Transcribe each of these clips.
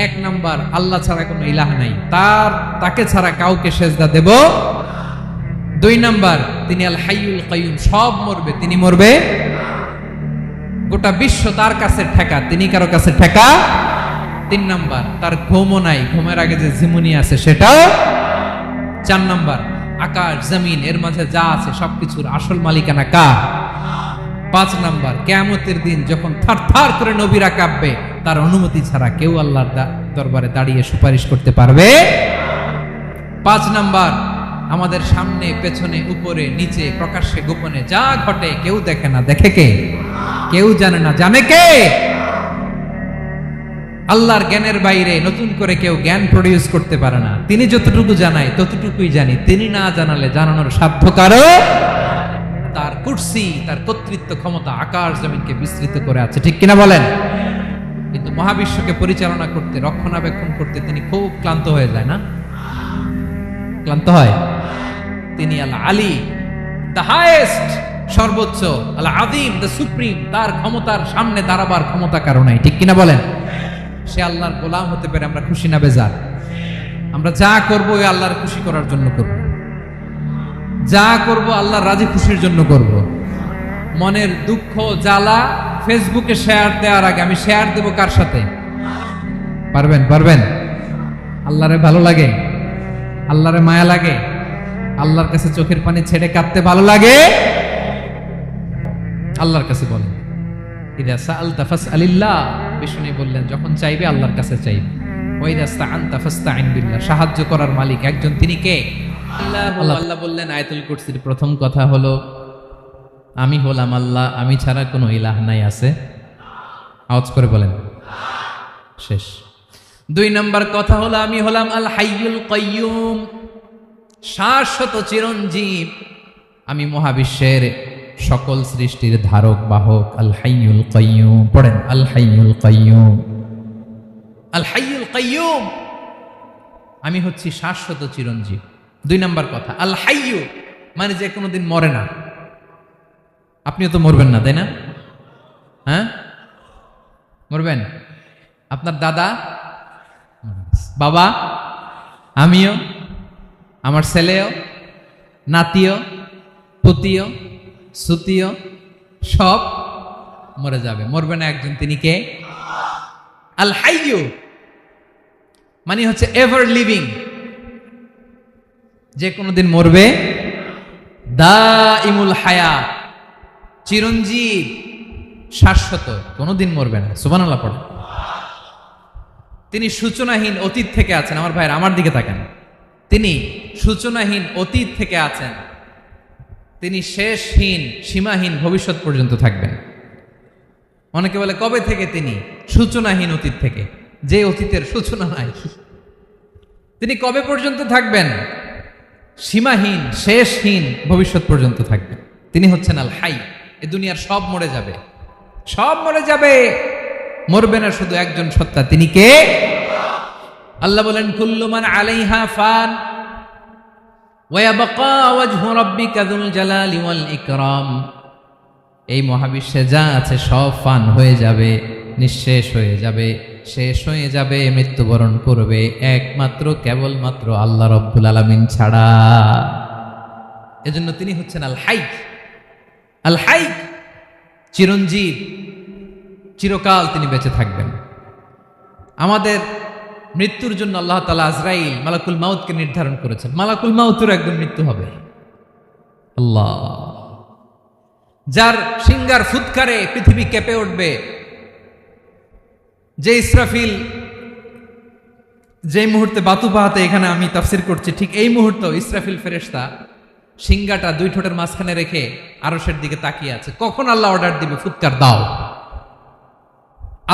এক নাম্বার, আল্লাহ ছাড়া কোনো ইলাহ নাই, তাকে ছাড়া কাউকে সেজদা দেব। দুই নাম্বার, তিনি আল হাইয়ুল কাইয়ুম, সব মরবে, তিনি মরবে। গোটা বিশ্ব তার কাছে ঠেকা, তিনি কারো কাছে ঠেকা। তিন নাম্বার, তার ঘুমও নাই, ঘুমের আগে যে ঝিমুনি আছে সেটাও। চার নাম্বার, আকাশ জমিন এর মাঝে যা আছে সবকিছুর আসল মালিকানা কার। পাঁচ নাম্বার, কিয়ামতের দিন যখন থারথার করে নবীরা কাঁপবে, তার অনুমতি ছাড়া কেউ আল্লাহর দরবারে দাঁড়িয়ে সুপারিশ করতে পারবে। পাঁচ নাম্বার, আমাদের সামনে পেছনে উপরে নিচে প্রকাশ্যে গোপনে যা ঘটে কেউ দেখে না, দেখে কে? কেউ জানে না, জানে কে? আল্লাহর জ্ঞানের বাইরে নতুন করে কেউ জ্ঞান প্রডিউস করতে পারে না। তিনি যতটুকু জানায় ততটুকুই জানি, তিনি না জানালে জানানোর সাধ্য কারো। তার কুরসি, তার কর্তৃত্ব ক্ষমতা আকাশ জমিনকে বিস্তৃত করে আছে, ঠিক কিনা বলেন? কিন্তু মহাবিশ্বকে পরিচালনা করতে, রক্ষণাবেক্ষণ করতে তিনি খুব ক্লান্ত হয়ে যায় না? ক্লান্ত হয়। তিনি আল আলী, দ্য হাইয়েস্ট, সর্বোচ্চ, আল আযীম, দ্য সুপ্রিম, তার ক্ষমতার সামনে দাঁড়াবার ক্ষমতা কারো নাই, ঠিক কিনা বলেন? সে আল্লাহর গোলাম হতে পারে, আমরা খুশি না বেজার? আমরা যা করবো ওই আল্লাহর খুশি করার জন্য করব, যা করব আল্লাহর রাজি খুশির জন্য করব। মনের দুঃখ জ্বালা ফেসবুকে শেয়ার দেওয়ার আগে আমি শেয়ার দেব কার সাথে? পারবেন? পারবেন? আল্লাহরে ভালো লাগে, আল্লাহরে মায়া লাগে, আল্লাহর কাছে চোখের পানি ছেড়ে কাঁদতে ভালো লাগে? আল্লাহর কাছে বলেন, ইদা সাআলতা ফাসআলিল্লাহ, বিষ্ণু বললেন যখন চাইবে আল্লাহর কাছে চাইবে। ওয়া ইদা ইসতাআনতা ফাসতাইন বিল্লাহ, সাহায্য করার মালিক একজন, তিনি কে? আল্লাহ। আল্লাহ বললেন আয়াতুল কুরসির প্রথম কথা হলো আমি হলাম আল্লাহ, আমি ছাড়া কোনো ইলাহ নাই। আছে? আওয়াজ করে বলেন। শেষ। দুই নাম্বার কথা হলো আমি হলাম আল হাইয়ুল কাইয়ুম, শাশ্বত চিরঞ্জীব। আমি মহাবিশ্বের সকল সৃষ্টির ধারক বাহক। আল হাইয়ুল কাইয়ুম, পড়েন আল হাইয়ুল কাইয়ুম, আল হাইয়ুল কাইয়ুম। আমি হচ্ছি শাশ্বত চিরঞ্জীব। দুই নাম্বার কথা, আল হাইয়ু মানে যে কোনোদিন মরে না। আপনিও তো মরবেন না, তাই না? হ্যাঁ, মরবেন। আপনার দাদা, বাবা, আমিও, আমার ছেলেও, নাতিও, পুতিও, সুতিও সব মরে যাবে। মরবে না একজন, তিনি কে? আল হাইয়ু মানে হচ্ছে এভার লিভিং, যে কোনোদিন মরবে। দাইমুল হায়াত, চিরঞ্জীব, শাশ্বত, কোনোদিন মরবে না। সুবহানাল্লাহ পড়ে। তিনি সূচনাহীন অতীত থেকে আছেন। আমার ভাইয়ের আমার দিকে তাকান, তিনি সূচনাহীন অতীত থেকে আছেন, তিনি শেষহীন সীমাহীন ভবিষ্যৎ পর্যন্ত থাকবেন। অনেকে বলে কবে থেকে? তিনি সূচনাহীন অতীত থেকে, যে অতীতের সূচনা নাই। তিনি কবে পর্যন্ত থাকবেন? সীমাহীন শেষহীন ভবিষ্যৎ পর্যন্ত থাকবেন। তিনি হচ্ছেন আল হাই। এ দুনিয়ার সব মরে যাবে, সব মরে যাবে, মরবে না শুধু একজন সত্তা, তিনি কে? আল্লাহ বলেন কুল্লু মান আলাইহা ফান ওয়া ইয়াবকা ওয়াজহু রাব্বিকা যুল জালালি ওয়াল ইকরাম। এই মহাবিশ্বে যা আছে সব ফান হয়ে যাবে, নিঃশেষ হয়ে যাবে, শেষ হয়ে যাবে, মৃত্যুবরণ করবে, একমাত্র কেবলমাত্র আল্লাহ রব্বুল আলামিন ছাড়া। এজন্য তিনি হচ্ছেন আল হাই। আল হাই চিরঞ্জীব, চিরকাল তিনি বেঁচে থাকবেন। আমাদের মৃত্যুর জন্য আল্লাহ তাআলা আজরাইল মালাকুল মাউতকে নির্ধারণ করেছেন। মালাকুল মাউতের একদম মৃত্যু হবে। আল্লাহ, যার সিংগার ফুৎকারে পৃথিবী কেঁপে উঠবে, যে ইসরাফিল যে মুহূর্তে বাতু পাহাতে এখানে আমি তাফসির করছি, ঠিক এই মুহূর্তে ইসরাফিল ফেরেশতা সিংগাটা দুই ঠোঁটের মাঝখানে রেখে আরশের দিকে তাকিয়ে আছে। কখন আল্লাহ অর্ডার দিবে ফুৎকার দাও,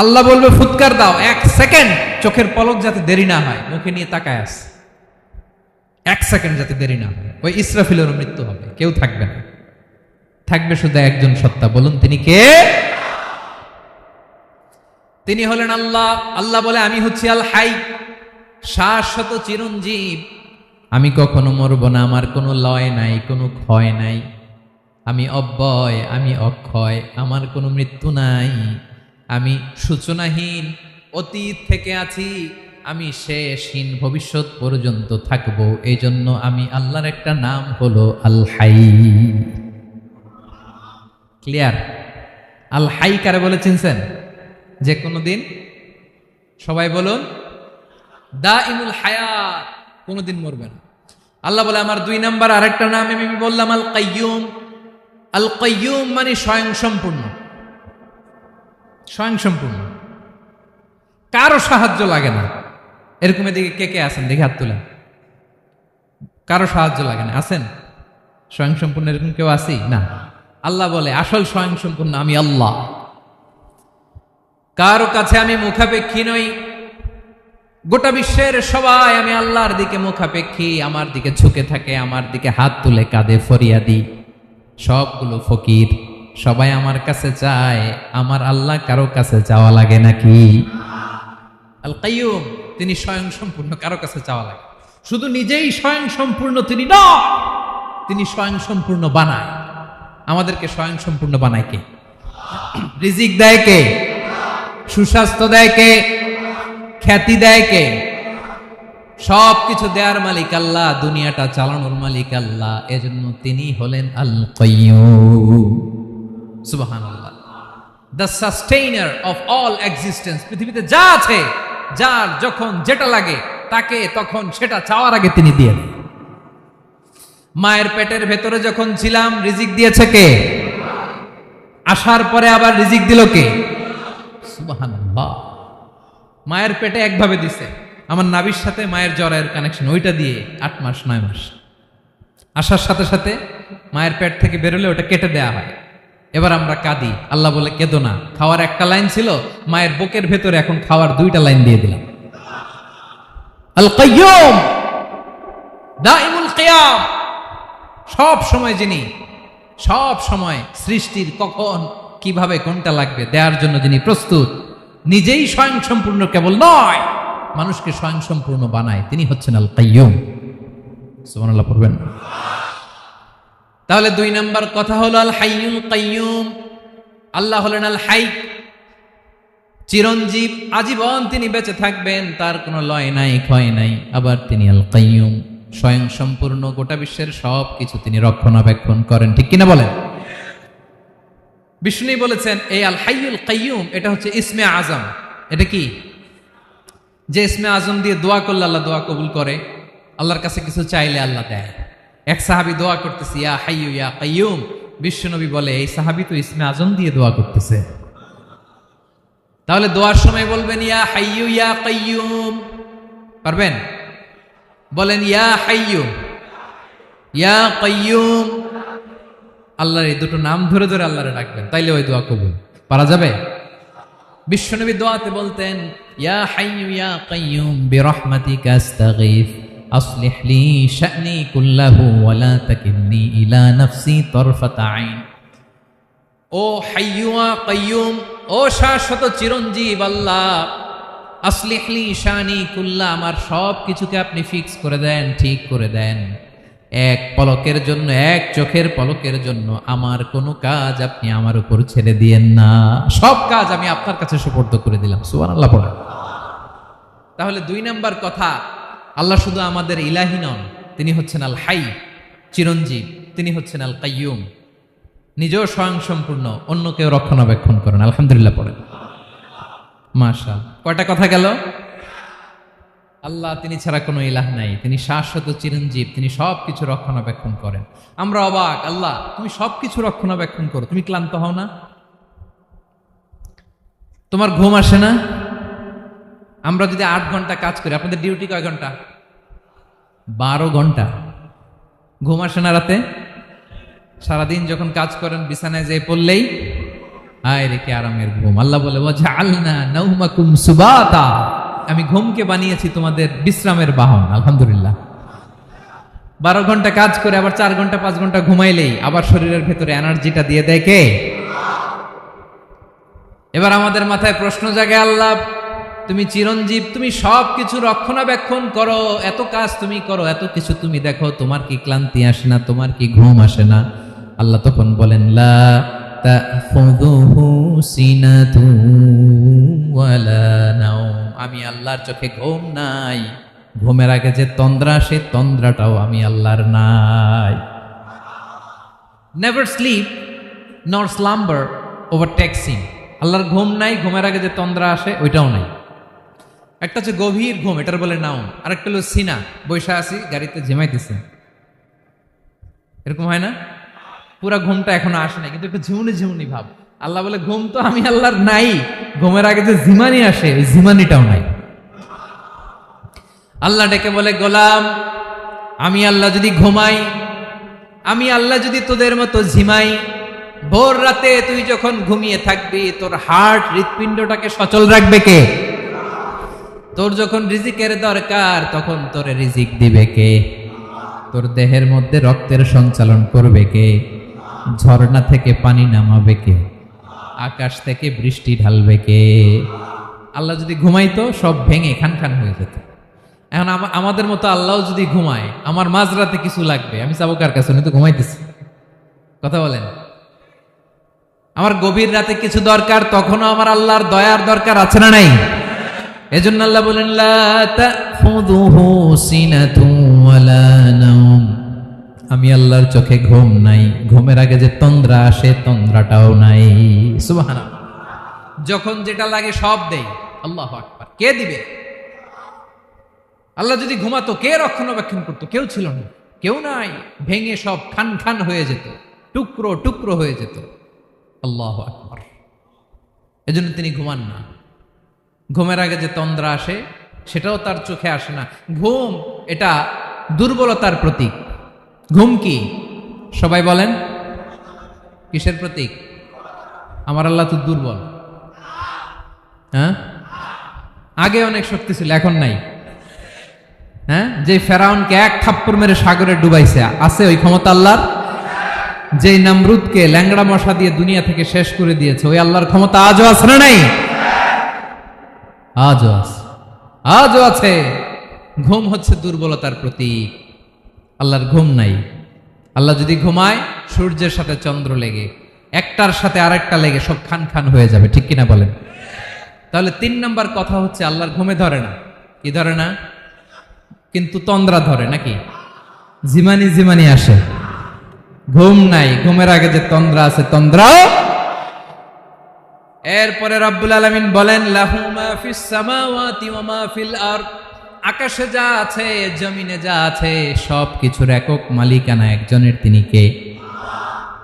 আল্লাহ বলবে ফুৎকার দাও, এক সেকেন্ড চোখের পলক যাতে দেরি না হয়, মুখে নিয়ে তাকায় আছে, এক সেকেন্ড যাতে দেরি না হয়, ওই ইসরাফিলের মৃত্যু হবে, কেউ থাকবে না, থাকবে শুধু একজন সত্তা। বলুন তিনি কে? তিনি হলেন আল্লাহ। আল্লাহ বলে আমি হচ্ছি আল হাই, শাশ্বত চিরঞ্জীব। আমি কখনো মরব না, আমার কোনো লয় নাই, কোনো ক্ষয় নাই, আমি অব্যয়, আমি অক্ষয়, আমার কোনো মৃত্যু নাই, আমি সূচনাহীন, অতীত থেকে আছি, আমি শেষহীন ভবিষ্যৎ পর্যন্ত থাকবো। এই জন্য আমি আল্লাহর একটা নাম হলো আল হাই। ক্লিয়ার? আল হাই কারে বলে চিনছেন? যে কোনো দিন, সবাই বলুন, দাইমুল হায়াত, কোনোদিন মরবে না। আল্লাহ বলে আমার 2 নাম্বার আরেকটা নাম আমি বললাম আল কাইয়ুম। আল কাইয়ুম মানে স্বয়ং সম্পূর্ণ। স্বয়ং সম্পূর্ণ, কারো সাহায্য লাগে না। এরকম এদিকে কে কে আছেন দেখে হাত তুলেন। কারো সাহায্য লাগে না, আছেন? স্বয়ং সম্পূর্ণ এরকম কেউ আছি না? আল্লাহ বলে আসল স্বয়ং সম্পূর্ণ আমি আল্লাহ। কারো কাছে আমি মুখাপেক্ষী নই। গোটা বিশ্বের সবাই আমি আল্লাহর দিকে মুখাপেক্ষী, আমার দিকে ঝুঁকে থাকে, আমার দিকে হাত তুলে কাঁধে ফরিয়াদি। সবগুলো ফকির, সবাই আমার কাছে চায়। আমার আল্লাহ কারো কাছে চাওয়া লাগে নাকি? আল কাইয়ুম, তিনি স্বয়ং সম্পূর্ণ, কারো কাছে চাওয়া লাগে। শুধু নিজেই স্বয়ং সম্পূর্ণ তিনি না, তিনি স্বয়ং সম্পূর্ণ বানায়। আমাদেরকে স্বয়ং সম্পূর্ণ বানায় কে? রিজিক দেয় কে? সুস্বাস্থ্য দেয় কে? খ্যাতি দেয় কে? সব কিছু দেওয়ার মালিক আল্লাহ, দুনিয়াটা চালানোর মালিক আল্লাহ। এজন্য তিনি হলেন আল কাইয়ুম। সুবহানাল্লাহ। The sustainer of all existence. পৃথিবীতে যা আছে, যার যখন যেটা লাগে তাকে তখন সেটা চাওয়ার আগে তিনি দিয়ে দেন। মায়ের পেটের ভেতরে যখন ছিলাম রিজিক দিয়েছে কে? আসার পরে আবার রিজিক দিল কে? সুবহানাল্লাহ। মায়ের পেটে একভাবে দিছে, আমার নাভির সাথে মায়ের জরায়ের কানেকশন, ওইটা দিয়ে 8 মাস 9 মাস। আসার সাথে সাথে মায়ের পেট থেকে বেরোলে ওটা কেটে দেয়া হয়। এবার আমরা কাঁদি, আল্লাহ বলে কেঁদো না, খাওয়ার একটা লাইন ছিল, মায়ের বুকের ভেতরে এখন খাওয়ার 2টা লাইন দিয়ে দিলাম। আল কাইয়ুম, দাইমুল কিয়াম, সব সময় যিনি, সব সময় সৃষ্টির কখন কিভাবে কোনটা লাগবে দেওয়ার জন্য যিনি প্রস্তুত, নিজেই স্বয়ং সম্পূর্ণ কেবল নয়, মানুষকে স্বয়ং সম্পূর্ণ বানায়, তিনি হচ্ছেন আল কাইয়ুম। সুবহানাল্লাহ পড়বেন। তাহলে 2 নাম্বার কথা হলো আল হাইয়ুল কাইয়ুম। আল্লাহ হলেন আল হাই, চিরঞ্জীব, আজীবন তিনি বেঁচে থাকবেন, তার কোনো লয় নাই, ক্ষয় নাই। আবার তিনি আল কাইয়ুম, স্বয়ং সম্পূর্ণ, গোটা বিশ্বের সব কিছু তিনি রক্ষণাবেক্ষণ করেন। ঠিক কিনা বলেন? বিষ্ণু বলেছেন এই আল হাইয়ুল কাইয়ুম এটা হচ্ছে ইসমে আজম। এটা কি? যে ইসমে আজম দিয়ে দোয়া করলে আল্লাহ দোয়া কবুল করে, আল্লাহর কাছে কিছু চাইলে আল্লাহ দেয়। এক সাহাবী দোয়া করতেছে ইয়া হাইয়ু ইয়া কাইয়ুম, বিশ্বনবী বলে এই সাহাবী তো ইসমে আজম দিয়ে দোয়া করতেছে। তাহলে দোয়ার সময় বলবেন ইয়া হাইয়ু ইয়া কাইয়ুম, পারবেন? বলেন ইয়া হাইয়ু ইয়া কাইয়ুম। আল্লাহর এই দুটো নাম ধরে ধরে আল্লাহরে ডাকবেন, তাইলে ওই দোয়া কবুল। পারা যাবে? বিশ্বনবী দোয়াতে বলতেন ইয়া হাইয়ু ইয়া কাইয়ুম বিরহমাতিকা আস্তাগীথ আসলিহ লি শা'নি কুল্লাহু ওয়া লা তাকিলনি ইলা নাফসি তারফাতা আইন। ও হাইয়ু ওয়া কাইয়ুম, ও শাশ্বত চিরঞ্জীব আল্লাহ, আসলিহ লি শা'নি কুল্লাহ, আমার সব কিছুকে আপনি ফিক্স করে দেন, ঠিক করে দেন। এক পলকের জন্য, এক চোখের পলকের জন্য আমার কোনো কাজ আপনি আমার উপর ছেড়ে দিয়েন না, সব কাজ আমি আপনার কাছে সুপর্দ করে দিলাম। সুবহানাল্লাহ পড়া। তাহলে 2 নাম্বার কথা, আল্লাহ শুধু আমাদের ইলাহি নন, তিনি হচ্ছেন আল হাই, চিরঞ্জীব, তিনি হচ্ছেন আল কাইয়ুম, নিজেও স্বয়ং সম্পূর্ণ, অন্যকেও রক্ষণাবেক্ষণ করেন। আলহামদুলিল্লাহ পড়েন। মাশাআল্লাহ। কয়টা কথা গেল? আল্লাহ তিনি ছাড়া কোনো ইলাহ নাই, তিনি শাশ্বত চিরঞ্জীব, তিনি সব কিছু রক্ষণাবেক্ষণ করেন। আমরা অবাক, আল্লাহ তুমি সব কিছু রক্ষণাবেক্ষণ করো, তুমি ক্লান্ত হও না? তোমার ঘুম আসে না? আমরা যদি 8 ঘন্টা কাজ করি, আপনাদের ডিউটি কয় ঘন্টা? 12 ঘন্টা। ঘুম আসে না রাতে? সারাদিন যখন কাজ করেন বিছানায় যেয়ে পড়লেই আয় রে কি আরামের ঘুম। আল্লাহ বলে ওয়াজআলনা নাওমাকুম সুবাতা, আমি ঘুমকে বানিয়েছি তোমাদের বিশ্রামের বাহন। আলহামদুলিল্লাহ। 12 ঘন্টা কাজ করে আবার 4 ঘন্টা 5 ঘন্টা ঘুমাইলেই আবার শরীরের ভেতরে এনার্জিটা দিয়ে দেয় কে? এবার আমাদের মাথায় প্রশ্ন জাগে, আল্লাহ তুমি চিরঞ্জীব, তুমি সব কিছু রক্ষণাবেক্ষণ করো, এত কাজ তুমি করো, এত কিছু তুমি দেখো, তোমার কি ক্লান্তি আসে না? তোমার কি ঘুম আসে না? আল্লাহ তখন বলেন লা তাখুযুহু সিনাতুন ওয়ালা নাওম, আমি আল্লাহর চোখে ঘুম নাই, ঘুমের আগে যে তন্দ্রা, সে তন্দ্রাটাও আমি আল্লাহর নাই। নেভার স্লিপ নর স্লাম্বার ওভারটেকস হিম, আল্লাহর ঘুম নাই, ঘুমের আগে যে তন্দ্রা আসে ওইটাও নাই। একটা হচ্ছে গভীর ঘুম, এটার বলে নাওম, আর একটা হলো সিনা, বৈশা আছি গাড়িতে ঝিমাইতেছে, এরকম হয় না? পুরা ঘুমটা এখনো আসে না, কিন্তু একটু ঝিমুনি ঝিমুনি ভাব। আল্লাহ বলে ঘুম তো আমি আল্লাহর নাই, ঘুমের আগে যে ঝিমানি আসে ওই ঝিমানিটাও নাই। আল্লাহ ডেকে বলে, গোলাম আমি আল্লাহ যদি ঘুমাই, আমি আল্লাহ যদি তোদের মতো ঝিমাই, ভোর রাতে তুই যখন ঘুমিয়ে থাকবি তোর হার্ট হৃৎপিণ্ডটাকে সচল রাখবে কে? তোর যখন রিজিকের দরকার তখন তোরে রিজিক দিবে কে? তোর দেহের মধ্যে রক্তের সঞ্চালন করবে কে? ঝর্ণা থেকে পানি নামাবে কে? আকাশ থেকে বৃষ্টি ঢালবে কে? আল্লাহ যদি ঘুমাইতো সব ভেঙে খান খান হয়ে যেত। এখন আমাদের মতো আল্লাহ যদি ঘুমায়, আমার মাঝরাতে কিছু লাগবে, আমি যাবো কার কাছে? উনি তো ঘুমাইতেছি। কথা বলেন, আমার গভীর রাতে কিছু দরকার, তখনও আমার আল্লাহর দয়ার দরকার আছে না নাই? এজন্য আল্লাহ বলেন, লা তাখুযুহু সিনাতুন ওয়ালা নাওম, আমি আল্লাহর চোখে ঘুম নাই, ঘুমের আগে যে তন্দ্রা আসে তন্দ্রাটাও নাই। সুবহানাল্লাহ। যখন যেটা লাগে সব দেই। আল্লাহু আকবার। কে দিবে? আল্লাহ যদি ঘুমাতো কে রক্ষণাবেক্ষণ করতো? কেউ ছিল না, কেউ নাই, ভেঙে সব খান খান হয়ে যেত, টুকরো টুকরো হয়ে যেত। আল্লাহু আকবার। এজন্য তিনি ঘুমান না। ঘুমের আগে যে তন্দ্রা আসে সেটাও তার চোখে আসে না। ঘুম এটা দুর্বলতার প্রতীক। ঘুম কি? সবাই বলেন, কিসের প্রতীক? আমার আল্লাহ তো দুর্বল। হ্যাঁ, আগে অনেক শক্তি ছিল, এখন নাই। হ্যাঁ, যে ফেরাউনকে এক থাপ্পড় মেরে সাগরে ডুবাইছে, আছে ওই ক্ষমতা আল্লাহর? যে নমরুদকে ল্যাংড়া মশা দিয়ে দুনিয়া থেকে শেষ করে দিয়েছে, ওই আল্লাহর ক্ষমতা আজও আছে না নাই? আজও আছে, আজও আছে। ঘুম হচ্ছে দুর্বলতার প্রতীক। আল্লাহর ঘুম নাই। আল্লাহ যদি ঘুমায়, সূর্যের সাথে চন্দ্র লেগে, একটার সাথে আরেকটা লেগে সব খান খান হয়ে যাবে, ঠিক কিনা বলেন? তাহলে 3 নাম্বার কথা হচ্ছে আল্লাহর ঘুমে ধরে না। কি ধরে না? কিন্তু তন্দ্রা ধরে নাকি? জিমানি জিমানি আসে। ঘুম নাই, ঘুমের আগে যে তন্দ্রা আছে তন্দ্রাও। এরপরে রব্বুল আলামিন বলেন, লাহু মা ফিস সামাওয়াতি ওয়া মা ফিল আরদ, আকাশে যা আছে জমিনে যা আছে সব কিছুর একক মালিকানা একজনের, তিনি কে?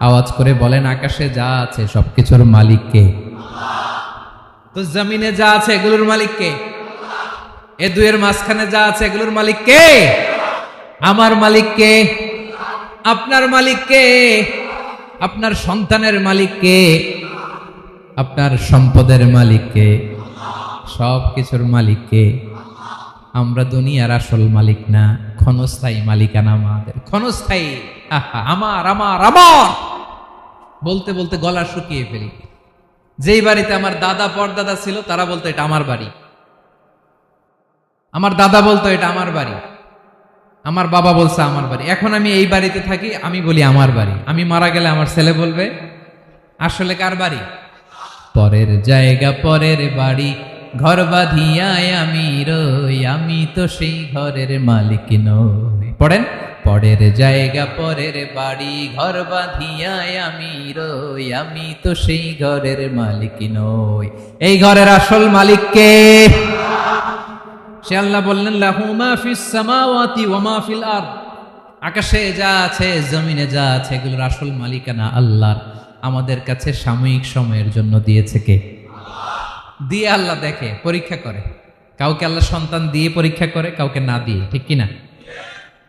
আওয়াজ করে বলেন, আকাশে যা আছে সবকিছুর মালিক কে? তো জমিনে যা আছে এগুলোর মালিক কে? এ দুয়ের মাঝখানে যা আছে এগুলোর মালিক কে? আমার মালিক কে? আপনার মালিক কে? আপনার সন্তানের মালিক কে? আপনার সম্পদের মালিক কে? সব কিছুর মালিক কে? আমরা দুনিয়ার আসল মালিক না, ক্ষণস্থায়ী মালিকানা আমাদের। ক্ষণস্থায়ী। আমার আমার আমার বলতে বলতে গলা শুকিয়ে ফেলি। যেই বাড়িতে আমার দাদা পরদাদা ছিল তারা বলতো এটা আমার বাড়ি, আমার দাদা বলতো এটা আমার বাড়ি, আমার বাবা বলছে আমার বাড়ি। এখন আমি এই বাড়িতে থাকি, আমি বলি আমার বাড়ি। আমি মারা গেলে আমার ছেলে বলবে আসলে কার বাড়ি? পরের জায়গা পরের বাড়ি, ঘর বাঁধিয়ায় আমি রই, আমি তো সেই ঘরের মালিক নই। পড়েন, পরের জায়গা পরের বাড়ি, ঘর বাঁধিয়ায় আমি রই, আমি তো সেই ঘরের মালিক নই। এই ঘরের আসল মালিক কে? সে আল্লাহ বললেন, লাহু মা ফিস সামাওয়াতি ওয়া মা ফিল আরদ, আকাশে যা আছে জমিনে যা আছে এগুলোর আসল মালিকানা আল্লাহর। আমাদের কাছে সাময়িক সময়ের জন্য দিয়েছে কে? দিয়ে আল্লাহ দেখে, পরীক্ষা করে। কাউকে আল্লাহ সন্তান দিয়ে পরীক্ষা করে, কাউকে না দিয়ে, ঠিক কিনা?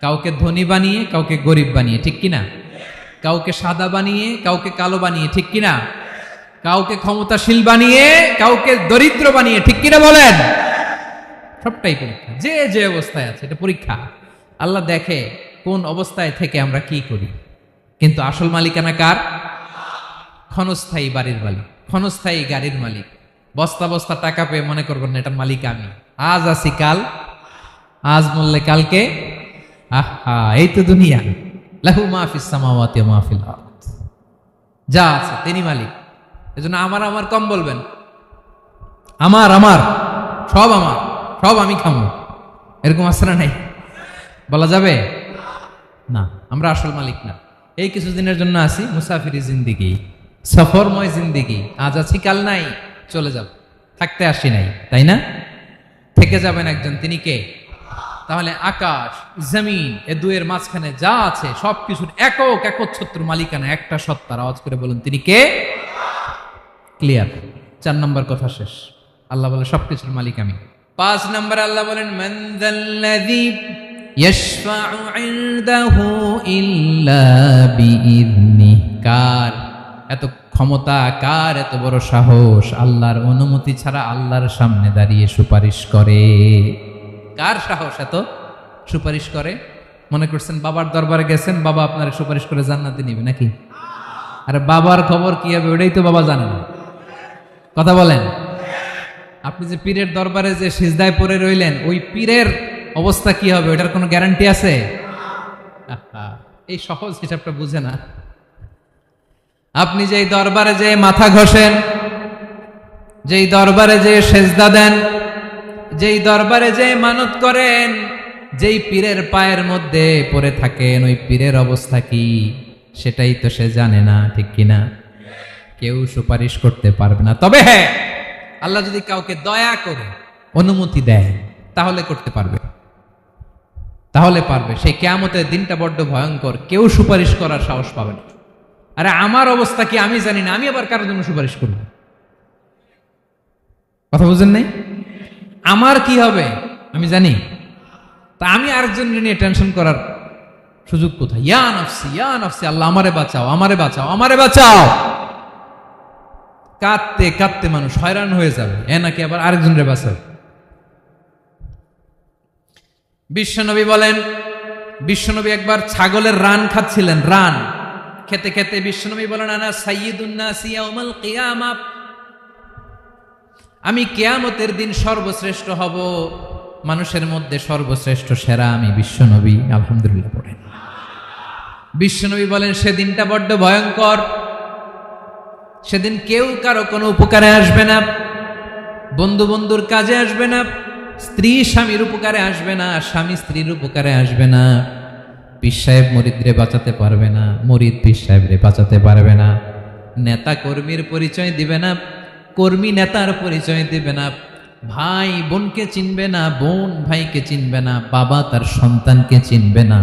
কাউকে ধনী বানিয়ে, কাউকে গরিব বানিয়ে, ঠিক কিনা? কাউকে সাদা বানিয়ে, কাউকে কালো বানিয়ে, ঠিক কিনা? কাউকে ক্ষমতাশীল বানিয়ে, কাউকে দরিদ্র বানিয়ে, ঠিক কিনা বলেন? সবটাই পরীক্ষা। যে যে অবস্থায় আছে এটা পরীক্ষা। আল্লাহ দেখে কোন অবস্থায় থেকে আমরা কি করি। কিন্তু আসল মালিকানা কার? ক্ষণস্থায়ী বাড়ির মালিক, ক্ষণস্থায়ী গাড়ির মালিক। বস্তা বস্তা টাকা পেয়ে মনে করবেন না এটার মালিক আমি। আজ আছি কাল, আজ মরলে কালকে। আহা, এই তো দুনিয়া। লাহু মা ফিস সামাওয়াতি ওয়া মা ফিল আরদ, যা আছে তিনি মালিক। এজন্য আমার আমার কম বলবেন। আমার আমার সব আমি খাবো, এরকম আছে না নাই? বলা যাবে না। আমরা আসল মালিক না। এই কিছুদিনের জন্য আসি, মুসাফিরি জিন্দিগি, সফরময় জিন্দিগি। আজ আছি কাল নাই, চলে যাব, থাকতে আসি নাই, তাই না? থেকে যাবেন একজন, তিনি কে? তাহলে আকাশ জমিন এ দুয়ের মাঝখানে যা আছে সবকিছুর একক একচ্ছত্র মালিকানা একটা সত্তার। আওয়াজ করে বলুন, তিনি কে? ক্লিয়ার। 4 নম্বর কথা শেষ। আল্লাহ বলে সবকিছুর মালিক আমি। 5 নম্বর আল্লাহ বলেন, মান যাল্লাযী ইয়াশফাউ ইনদাহু ইল্লা বিইذনিহি। কার এত ক্ষমতা, কার এত বড় সাহস আল্লাহর অনুমতি ছাড়া আল্লাহর সামনে দাঁড়িয়ে সুপারিশ করে? কার সাহস এত সুপারিশ করে? মনে করছেন বাবার দরবারে গেছেন, বাবা আপনার সুপারিশ করে জান্নাতে নিবে নাকি? আরে বাবার খবর কি হবে ওটাই তো বাবা জানে না। কথা বলেন। আপনি যে পীরের দরবারে যে সিজদায় পড়ে রইলেন, ওই পীরের অবস্থা কি হবে ওটার কোনো গ্যারান্টি আছে? এই সহজ হিসাবটা বুঝে না। আপনি যেই দরবারে যে মাথা ঘষেন, যেই দরবারে যে সেজদা দেন, যেই দরবারে যে মানত করেন, যেই পীরের পায়ের মধ্যে পড়ে থাকেন, ওই পীরের অবস্থা কি সেটাই তো সে জানে না, ঠিক কিনা? কেউ সুপারিশ করতে পারবে না। তবে হ্যাঁ, আল্লাহ যদি কাউকে দয়া করে অনুমতি দেয় তাহলে করতে পারবে, তাহলে পারবে। সেই কিয়ামতের দিনটা বড্ড ভয়ঙ্কর, কেউ সুপারিশ করার সাহস পাবে না। আরে আমার অবস্থা কি আমি জানি না, আমি আবার কারোর জন্য সুপারিশ করব? কথা বুঝেন নাই? আমার কি হবে আমি জানি, তা আমি আরেকজন নিয়ে টেনশন করার সুযোগ কোথায়? ইয়া নফসি ইয়া নফসি, আল্লাহ আমারে বাঁচাও, আমারে বাঁচাও, আমারে বাঁচাও। কাঁদতে কাঁদতে মানুষ হয়রান হয়ে যাবে, এ নাকি আবার আরেকজনের বাঁচাও। বিশ্বনবী বলেন, বিশ্বনবী একবার ছাগলের রান খাচ্ছিলেন। রান খেতে খেতে বিশ্বনবী বলেন, আনা সাইয়্যিদুন নাসি ইয়াউমাল কিয়ামাহ, আমি কিয়ামতের দিন সর্বশ্রেষ্ঠ হব, মানুষের মধ্যে সর্বশ্রেষ্ঠ সেরা আমি বিশ্বনবী। আলহামদুলিল্লাহ পড়েন। বিশ্বনবী বলেন, সেদিনটা বড্ড ভয়ঙ্কর। সেদিন কেউ কারো কোনো উপকারে আসবে না, বন্ধু বন্ধুর কাজে আসবে না, স্ত্রী স্বামীর উপকারে আসবে না, স্বামী স্ত্রীর উপকারে আসবে না, পীর সাহেব মুরিদরে বাঁচাতে পারবে না, মুরিদ পীর সাহেবরে বাঁচাতে পারবে না, নেতা কর্মীর পরিচয় দিবে না, কর্মী নেতার পরিচয় দিবে না, ভাই বোনকে চিনবে না, বোন ভাইকে চিনবে না, বাবা তার সন্তানকে চিনবে না,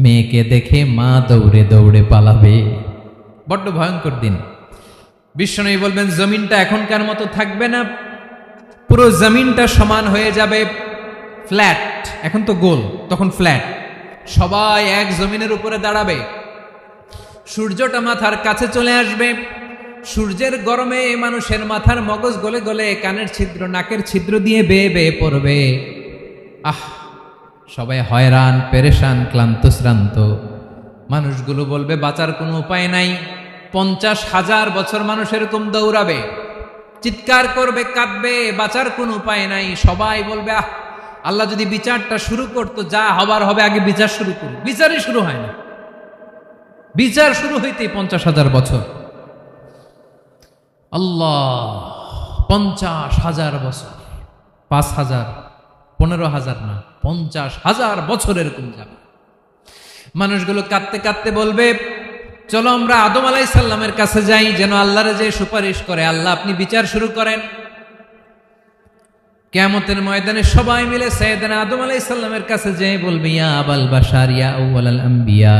মেয়েকে দেখে মা দৌড়ে দৌড়ে পালাবে। বড্ড ভয়ঙ্কর দিন। বিশ্বনবী বলবেন, জমিনটা এখনকার মতো থাকবে না, পুরো জমিনটা সমান হয়ে যাবে, ফ্ল্যাট। এখন তো গোল, তখন ফ্ল্যাট। সবাই এক জমিনের উপরে দাঁড়াবে, সূর্যটা মাথার কাছে চলে আসবে, সূর্যের গরমে মানুষের মাথার মগজ গলে গলে কানের ছিদ্র নাকের ছিদ্র দিয়ে বেয়ে বেয়ে পড়বে। আহ, সবাই হয়রান, পেরেশান, ক্লান্ত শ্রান্ত। মানুষগুলো বলবে বাঁচার কোনো উপায় নাই। 50,000 বছর মানুষ এরকম দৌড়াবে, চিৎকার করবে, কাঁদবে, বাঁচার কোনো উপায় নাই। সবাই বলবে, আহ, আল্লাহ যদি বিচারটা শুরু করতো, যা হবার হবে, আগে বিচার শুরু করুন। বিচারই শুরু হয় না, বিচার শুরু হইতেই 50,000 বছর। আল্লাহ, 50,000 বছর, 5,000, 15,000 না, 50,000 বছর এরকম যাবে। মানুষগুলো কাঁদতে কাঁদতে বলবে, চলো আমরা আদম আলাইহিস সালামের কাছে যাই, যেন আল্লাহরে যে সুপারিশ করে, আল্লাহ আপনি বিচার শুরু করেন। কিয়ামতের ময়দানে সবাই মিলে সাইয়েদনা আদম আলাইহিস সালামের কাছে যেয়ে বলবে, ইয়া আবাল বাশার ইয়া আউয়ালাল আম্বিয়া,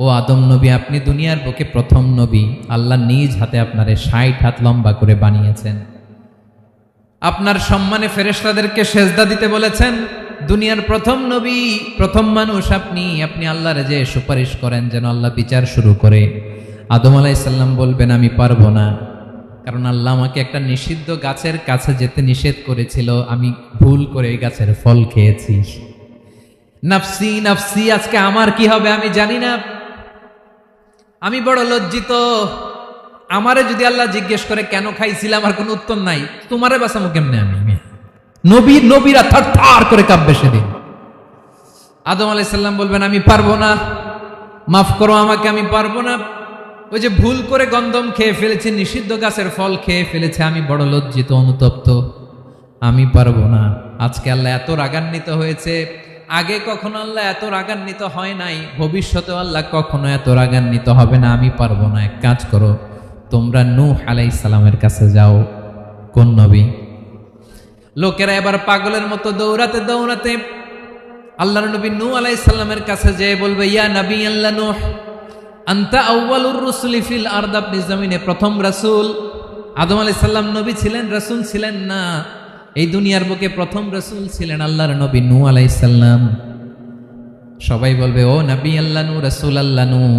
ও আদম নবী, আপনি দুনিয়ার বুকে প্রথম নবী। আল্লাহ নিজ হাতে আপনারে 60 হাত লম্বা করে বানিয়েছেন, আপনার সম্মানে ফেরেশতাদেরকে সেজদা দিতে বলেছেন। দুনিয়ার প্রথম নবী, প্রথম মানুষ আপনি, আপনি আল্লাহরে যে সুপারিশ করেন যেন আল্লাহ বিচার শুরু করে। আদম আলাইহিস সালাম বলবেন, আমি পারবো না, কারণ আল্লাহ আমাকে একটা নিষিদ্ধ গাছের কাছে যেতে নিষেধ করেছিল, আমি ভুল করে এই গাছের ফল খেয়েছি। নাফসি নাফসি, আজকে আমার কি হবে আমি জানি না, আমি বড় লজ্জিত। আমারে যদি আল্লাহ জিজ্ঞেস করে কেন খাইছিলাম, আমার কোনো উত্তর নাই, তোমারে বাঁচাবো কেমনে আমি? নবীরা থার থার করে কাঁপবে সেদিন। আদম আলাইহিস সালাম বলবেন, আমি পারবো না, মাফ করো আমাকে, আমি পারবো না। ওই যে ভুল করে গন্ধম খেয়ে ফেলেছে, নিষিদ্ধ গাছের ফল খেয়ে ফেলেছে, আমি বড় লজ্জিত অনুতপ্ত, আমি পারবো না। আজকে আল্লাহ এত রাগান্বিত হয়েছে, আগে কখনো আল্লাহ এত রাগান্বিত হয় নাই, ভবিষ্যতে আল্লাহ কখনো এত রাগান্বিত হবে না, আমি পারবো না। এক কাজ করো, তোমরা নূহ আলাইহিস সালামের কাছে যাও। কোন নবী? লোকেরা এবার পাগলের মতো দৌড়াতে দৌড়াতে আল্লাহর নবী নূহ আলাইহিস সালামের কাছে যেয়ে বলবে, ইয়া নবী আল্লাহ নূহ, আনতা আউয়ালুর রুসুলি ফিল আরদ, আপনি জমিনে প্রথম রাসূল। আদম আলাইহিস সালাম নবী ছিলেন, রাসূল ছিলেন না। এই দুনিয়ার বুকে প্রথম রাসূল ছিলেন আল্লাহর নবী নূহ আলাইহিস সালাম। সবাই বলবে, ও নবী আল্লাহ নূহ, রাসূল আল্লাহ নূহ,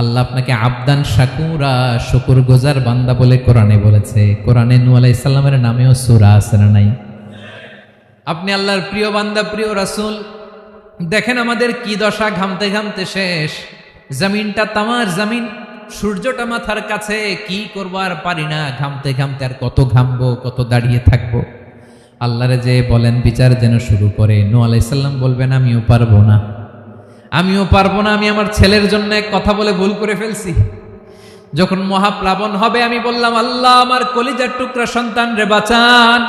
আল্লাহ আপনাকে আবদান শাকুরা, শুকরগুজার বান্দা বলে কোরআনে বলেছে। কোরআনে নূহ আলাইহিস সালামের নামেও সূরা আছে না নাই? আপনি আল্লাহর প্রিয় বান্দা, প্রিয় রাসূল। দেখেন আমাদের কি দশা, ঘামতে ঘামতে শেষ। জমিনটা তামার জমিন, সূর্যটা মাথার কাছে, কি করবো আর পারি না, ঘামতে ঘামতে আর কত ঘামবো, কত দাঁড়িয়ে থাকবো। আল্লাহরে যে বলেন বিচার যেন শুরু করে। নূহ আলাইহিস সালাম বলবেন, আমিও পারবো না, আমিও পারবো না। আমি আমার ছেলের জন্য এক কথা বলে ভুল করে ফেলছি। যখন মহাপ্লাবন হবে আমি বললাম, আল্লাহ আমার কলিজার টুকরা সন্তান রে বাঁচান।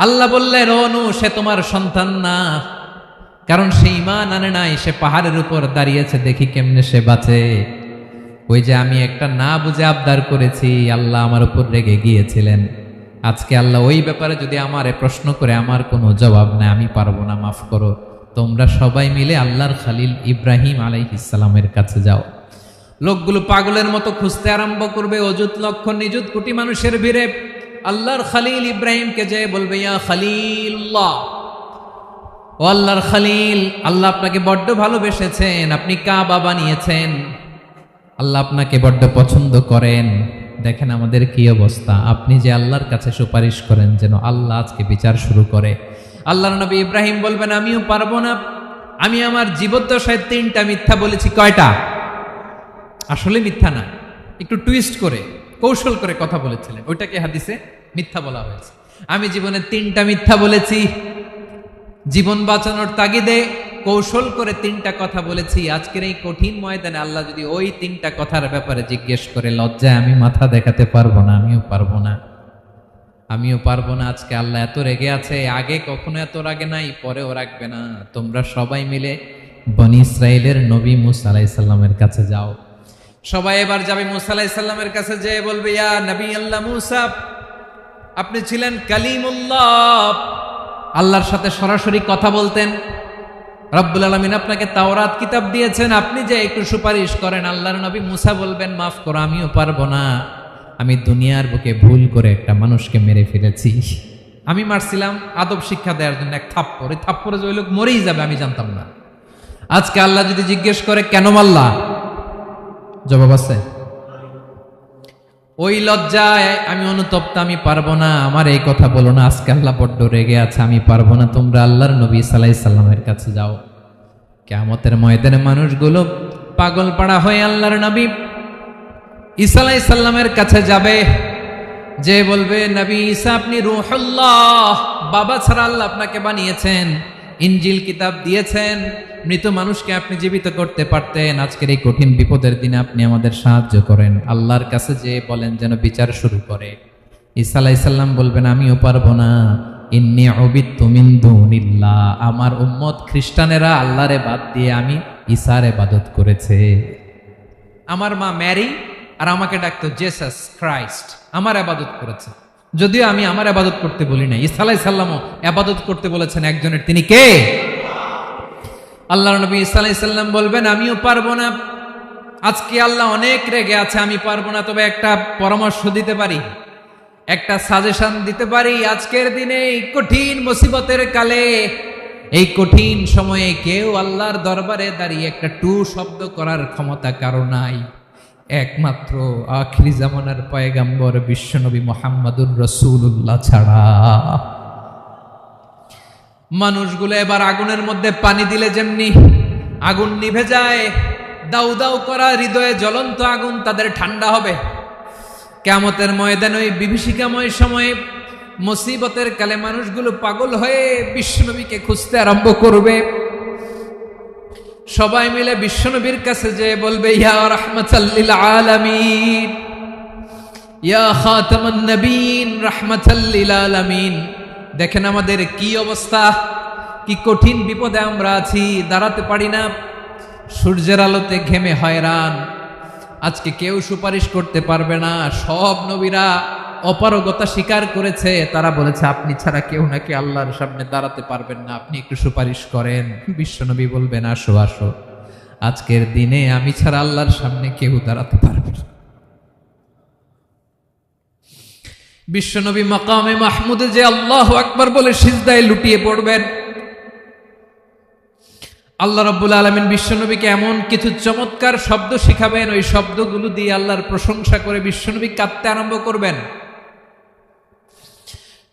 আল্লাহ বললেন, ও নূহ, সে তোমার সন্তান না, কারণ সে ঈমান আনে নাই, সে পাহাড়ের উপর দাঁড়িয়েছে, দেখি কেমনে সে বাঁচে। ওই যে আমি একটা না বুঝে আবদার করেছি, আল্লাহ আমার উপর রেগে গিয়েছিলেন। আজকে আল্লাহ ওই ব্যাপারে যদি আমারে প্রশ্ন করে, আমার কোনো জবাব নাই, আমি পারবো না, মাফ করো। তোমরা সবাই মিলে আল্লাহর খালিল ইব্রাহিম আলাইহিস সালামের কাছে যাও। লোকগুলো পাগলের মতো খুঁজতে আরম্ভ করবে, অযুত লক্ষ নিযুত কোটি মানুষের ভিড়ে আল্লাহর খালিল ইব্রাহিমকে যে বলবে, ইয়া খালিলুল্লাহ, ও আল্লাহর খালিল, আল্লাহ আপনাকে বড্ড ভালোবেসেছেন, আপনি কাবা বানিয়েছেন, আল্লাহ আপনাকে বড্ড পছন্দ করেন। দেখেন আমাদের কি অবস্থা। আপনি যে আল্লাহর কাছে সুপারিশ করেন যেন আল্লাহ আজকে বিচার শুরু করে। আল্লাহর নবী ইব্রাহিম বলবেন, আমিও পারবো না। আমি আমার জীবদ্দশায় 3টা মিথ্যা বলেছি। কয়টা? আসলে মিথ্যা না, একটু টুইস্ট করে, কৌশল করে কথা বলেছিলেন, ওইটাকে হাদিসে মিথ্যা বলা হয়েছে। আমি জীবনে 3টা মিথ্যা বলেছি, জীবন বাঁচানোর তাগিদে কৌশল করে 3টা কথা বলেছি। আজকের এই কঠিন ময়দানে আল্লাহ যদি ওই 3টা কথার ব্যাপারে জিজ্ঞেস করে, লজ্জায় আমি মাথা দেখাতে পারবো না, আমিও পারবো না, আমিও পারবো না। আজকে আল্লাহ এত রেগে আছে, আগে কখনো এত রাগে নাই, পরেও রাখবে না। তোমরা সবাই মিলে বনি ইসরাইলের নবী মূসা আলাইহিস সালামের কাছে যাও। সবাই এবার যাবে মূসা আলাইহিস সালামের কাছে, যেয়ে বলবে, ইয়া নবী আল্লাহ মূসা, আপনি ছিলেন কালিমুল্লাহ, আল্লাহর সাথে সরাসরি কথা বলতেন। রব্বুল আলামিন আপনাকে তাওরাত কিতাব দিয়েছেন, আপনি যে একটু সুপারিশ করেন। আল্লাহর নবী মূসা বলবেন, মাফ করো, আমিও পারবো না। আমি দুনিয়ার বুকে ভুল করে একটা মানুষকে মেরে ফেলেছি। আমি মারছিলাম আদব শিক্ষা দেওয়ার জন্য এক থাপ্পড়, এই থাপ্পড়ে যে ওই লোক মরেই যাবে আমি জানতাম না। আজকে আল্লাহ যদি জিজ্ঞেস করে কেন মারলা, জবাব আছে? ওই লজ্জায় আমি অনুতপ্ত, আমি পারবো না, আমার এই কথা বলো না। আজকে আল্লাহ বড্ড রেগে আছে, আমি পারবো না। তোমরা আল্লাহর নবী ঈসা আলাইহিস সালামের কাছে যাও। কিয়ামতের ময়দানে মানুষগুলো পাগল পাড়া হয়ে আল্লাহর নবী ঈসা আলাইহিস সালামের কাছে যাবে, যে বলবে, নবী ঈসা আপনি রূহুল্লাহ, বাবা ছাড়া আল্লাহ আপনাকে বানিয়েছেন, ইনজিল কিতাব দিয়েছেন, মৃত মানুষকে আপনি জীবিত করতে পারতেন। আজকের এই কঠিন বিপদের দিনে আপনি আমাদের সাহায্য করেন। আল্লাহর কাছে যে বলেন যেন বিচার শুরু করে। ঈসা আলাইহিস সালাম বলবেন, আমিও পারবো না। ইন্নী উবিদতু মিন দুনিল্লাহ, আমার উম্মত খ্রিস্টানেরা আল্লাহরে বাদ দিয়ে আমি ঈসার ইবাদত করেছে। আমার মা ম্যারি আর আমাকে ডাকতো জেসাস ক্রাইস্ট, আমার ইবাদত করেছে। যদিও আমি আমার ইবাদত করতে বলি না, ঈসা আলাইহিস সালামও ইবাদত করতে বলেছেন একজনের, তিনি কে? আল্লাহর নবী ঈসা আলাইহিস সালাম বলবেন, আমিও পারবো না। আজকে আল্লাহ অনেক রেগে আছে, আমি পারবো না। তবে একটা পরামর্শ দিতে পারি, একটা সাজেশন দিতে পারি। আজকের দিনে এই কঠিন মুসিবতের কালে, এই কঠিন সময়ে কেউ আল্লাহর দরবারে দাঁড়িয়ে একটা টু শব্দ করার ক্ষমতা কারো নাই, একমাত্র আখিরি জামানার পয়গাম্বর বিশ্বনবী মুহাম্মদুর রাসূলুল্লাহ ছাড়া। মানুষগুলো এবার আগুনের মধ্যে পানি দিলে যেমনি আগুন নিভে যায়, দাউ দাউ করা হৃদয়ে জ্বলন্ত আগুন তাদের ঠান্ডা হবে। কিয়ামতের ময়দানে ওই বিভীষিকাময় সময়ে মুসিবতের কালে মানুষগুলো পাগল হয়ে বিশ্বনবীকে খুঁজতে আরম্ভ করবে। সবাই মিলে বিশ্বনবীর কাছে যে বলবে, ইয়া রাহমাতাল লিল আলামিন, ইয়া খাতামান নবীন, রাহমাতাল লিল আলামিন। দেখেন আমাদের কি অবস্থা, কি কঠিন বিপদে আমরা আছি, দাঁড়াতে পারি না, সূর্যের আলোতে ঘেমে হয়রান। আজকে কেউ সুপারিশ করতে পারবে না। সব নবীরা অপারগতা স্বীকার করেছে, তারা বলেছে আপনি ছাড়া কেউ নাকি আল্লাহর সামনে দাঁড়াতে পারবেন না, আপনি একটু সুপারিশ করেন। বিশ্বনবী বলবেন, আসো আসো, আজকের দিনে আমি ছাড়া আল্লাহর সামনে কেউ দাঁড়াতে পারবে না। বিশ্বনবী মাকামে মাহমুদে যে আল্লাহু আকবার বলে সিজদায় লুটিয়ে পড়বেন, আল্লাহ রাব্বুল আলামিন বিশ্বনবীকে এমন কিছু চমৎকার শব্দ শিখাবেন, ওই শব্দগুলো দিয়ে আল্লাহর প্রশংসা করে বিশ্বনবী কাঁদতে আরম্ভ করবেন।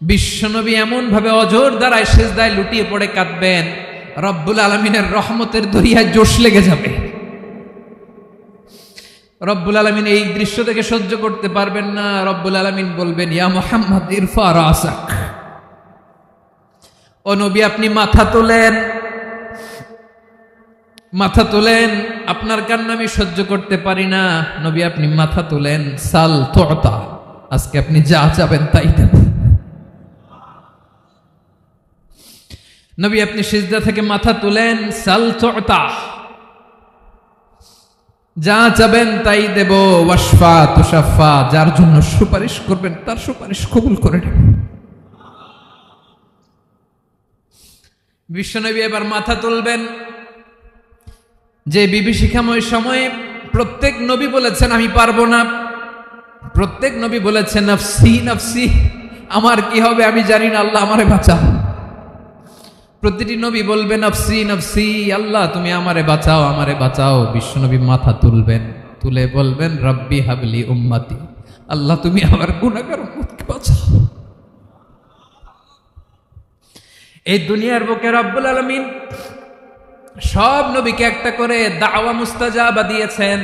বিশ্বনবী এমন ভাবে অজর দ্বারায় সিজদায় লুটিয়ে পড়ে কাঁদবেন, রব্বুল আলামিনের রহমতের দরিয়ায় জোশ লেগে যাবে। রব্বুল আলামিন এই দৃশ্য থেকে সহ্য করতে পারবেন না। রব্বুল আলামিন বলবেন, ইয়া মুহাম্মদ ইরফা রাসাক, ও নবী আপনি মাথা তোলেন, মাথা তোলেন, আপনার কান্না আমি সহ্য করতে পারি না। নবী আপনি মাথা তোলেন, সাল তুতা, আজকে আপনি যা চাবেন তাই দেব। নবী আপনি সিজদা থেকে মাথা তুলেন, সাল তুতা, যা চাবেন তাই দেব। ওয়াশফা তুশাফা, যার জন্য সুপারিশ করবেন তার সুপারিশ কবুল করে নেব। বিশ্বনবী এবার মাথা তুলবেন। যে বিভীষিকাময় সময়ে প্রত্যেক নবী বলেছেন আমি পারবো না, প্রত্যেক নবী বলেছেন নফসি নফসি, আমার কি হবে আমি জানি না, আল্লাহ আমারে বাঁচাও। প্রতিটি নবী বলবেন নফসি নফসি, আল্লাহ তুমি আমারে বাঁচাও, আমারে বাঁচাও। বিশ্বনবী মাথা তুলবেন, তুলে বলবেন রব্বি হাবলি উম্মতি, আল্লাহ তুমি আমার গুনাহগার উম্মতকে বাঁচাও। এই দুনিয়ার বুকে রব্বুল আলামিন সব নবীকে একটা করে দাওয়া মুস্তাজাবা দিয়েছেন,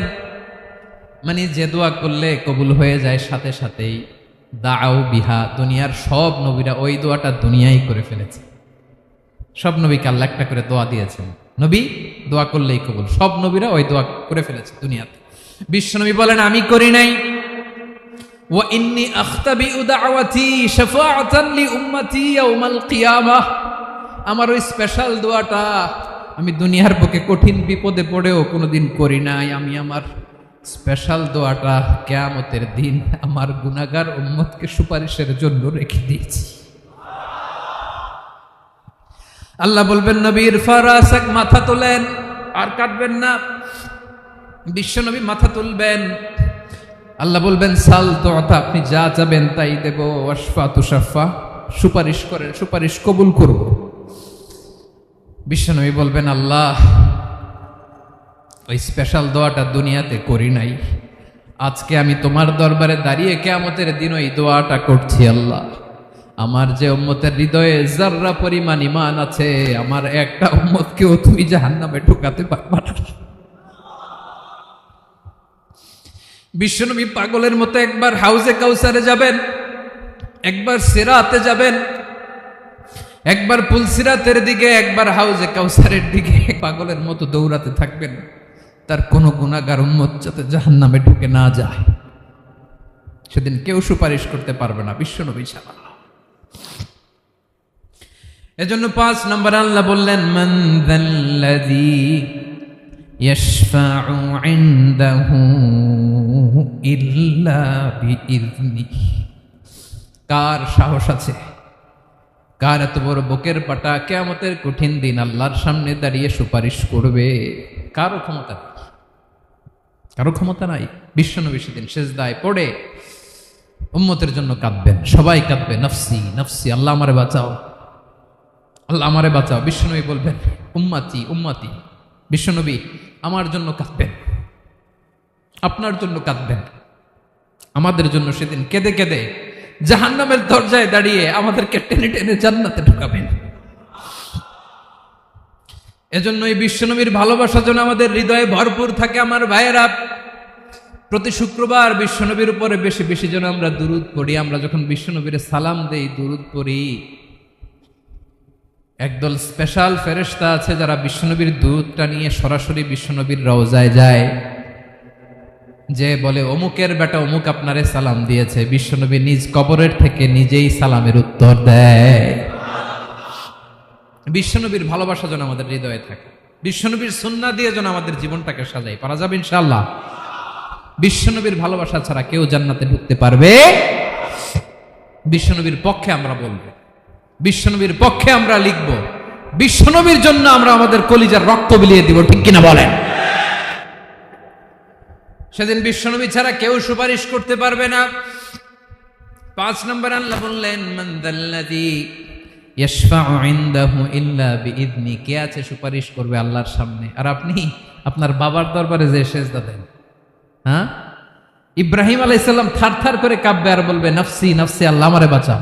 মানে যে দোয়া করলে কবুল হয়ে যায় সাথে সাথেই। দাও বিহা, দুনিয়ার সব নবীরা ওই দোয়াটা দুনিয়ায় করে ফেলেছে। সব নবীকে আল্লাহ একটা করে দোয়া দিয়েছেন, নবী দোয়া করলেই কবুল। সব নবীরা ওই দোয়া করে ফেলেছে দুনিয়াতে। বিশ্বনবী বলেন আমি করি নাই। ওয়া ইন্নী আখতাবিউ দাওয়াতি শাফাআতান লি উম্মতি ইয়াউমাল কিয়ামাহ, আমার ওই স্পেশাল দোয়াটা আমি দুনিয়ার বুকে কঠিন বিপদে পড়েও কোনোদিন করি নাই। আমি আমার স্পেশাল দোয়াটা কিয়ামতের দিন আমার গুনাহগার উম্মতকে সুপারিশের জন্য রেখে দিয়েছি। আল্লাহ বলবেন নবী ইরফা রাসাক, মাথা তোলেন, আর কাটবেন না। বিশ্বনবী মাথা তুলবেন, আল্লাহ বলবেন সাল তুতা, আপনি যা চাবেন তাই দেব। ওয়াশফা তুশাফা, সুপারিশ করেন, সুপারিশ কবুল করব। বিশ্বনবী বলবেন আল্লাহ ওই স্পেশাল দোয়াটা দুনিয়াতে করি নাই, আজকে আমি তোমার দরবারে দাঁড়িয়ে কিয়ামতের দিন ওই দোয়াটা করছি। আল্লাহ আমার যে উম্মতের হৃদয়ে যাররা পরিমাণ ঈমান আছে, আমার একটা উম্মতকেও তুমি জাহান্নামে ঢোকাতে পারবা না। বিশ্বনবী পাগলের মতো একবার হাউজে কাউসারে যাবেন, একবার সিরাতে যাবেন, একবার পুলসিরাতের দিকে, একবার হাউজে কাউসারের দিকে, পাগলের মতো দৌড়াতে থাকবেন, তার কোনো গুনাহগার উম্মত যাতে জাহান্নামে ঢুকে না যায়। সেদিন কেউ সুপারিশ করতে পারবে না বিশ্বনবী ছাড়া। এজন্য 5 নম্বর আল্লাহ বললেন মান যাল্লাযী ইয়াশফাউ ইনদাহু ইল্লা বিইযনিহি, কার সাহস আছে, কার এত বড় বুকের পাটা কিয়ামতের কঠিন দিন আল্লাহর সামনে দাঁড়িয়ে সুপারিশ করবে? কারো ক্ষমতা নেই, কারো ক্ষমতা নাই। বিশ্বনবী সেদিন সিজদায় পড়ে উম্মতের জন্য কাঁদবেন, সবাই কাঁদবে নফসি নফসি, আল্লাহ আমারে বাঁচাও, আল্লাহ আমারে বাঁচাও। বিশ্বনবী বলবেন উম্মতি উম্মতি, বিশ্বনবী আমার জন্য কাঁদবেন, আপনার জন্য কাঁদবেন, আমাদের জন্য সেদিন কেঁদে কেঁদে জাহান্নামের দরজায় দাঁড়িয়ে আমাদেরকে টেনে টেনে জান্নাতে ঢুকাবেন। এজন্য এই বিশ্বনবীর ভালোবাসা যেন আমাদের হৃদয়ে ভরপুর থাকে। আমার ভাইয়েরা, প্রতি শুক্রবার বিশ্বনবীর উপরে বেশি বেশি যেন আমরা দুরূদ পড়ি। আমরা যখন বিশ্বনবীর সালাম দেই, দুরূদ পড়ি, একদল স্পেশাল ফেরেশতা আছে যারা বিশ্বনবীর দুধটা নিয়ে সরাসরি বিশ্বনবীর রওজায় যায়, যে বলে অমুকের বেটা অমুক আপনারে সালাম দিয়েছে। বিশ্বনবী নিজ কবরের থেকে নিজেই সালামের উত্তর দেয়। বিশ্বনবীর ভালোবাসা যেন আমাদের হৃদয়ে থাকে, বিশ্বনবীর সুন্নাহ দিয়ে যেন আমাদের জীবনটাকে সাজাই। পারা যাবে ইনশাআল্লাহ। বিশ্বনবীর ভালোবাসা ছাড়া কেউ জান্নাতে ঢুকতে পারবে। বিশ্বনবীর পক্ষে আমরা বলবো, বিশ্বনবীর পক্ষে আমরা লিখব, বিশ্বনবীর জন্য আমরা আমাদের কলিজার রক্ত বিলিয়ে দিব, ঠিক কিনা বলেন? সেদিন বিশ্বনবী ছাড়া কেউ সুপারিশ করতে পারবে না। 5 নম্বর আল্লাহ বললেন, মান যাল্লাযী ইয়াশফাউ ইনদাহু ইল্লা বিইذনি। কে আছে সুপারিশ করবে আল্লাহর সামনে আর আপনি আপনার বাবার দরবারে যে সেজদা দেন? হ্যাঁ, ইব্রাহিম আলাইহিস সালাম থারথার করে কাঁপবে আর বলবে নাফসি নাফসি, আল্লাহ আমারে বাঁচাও।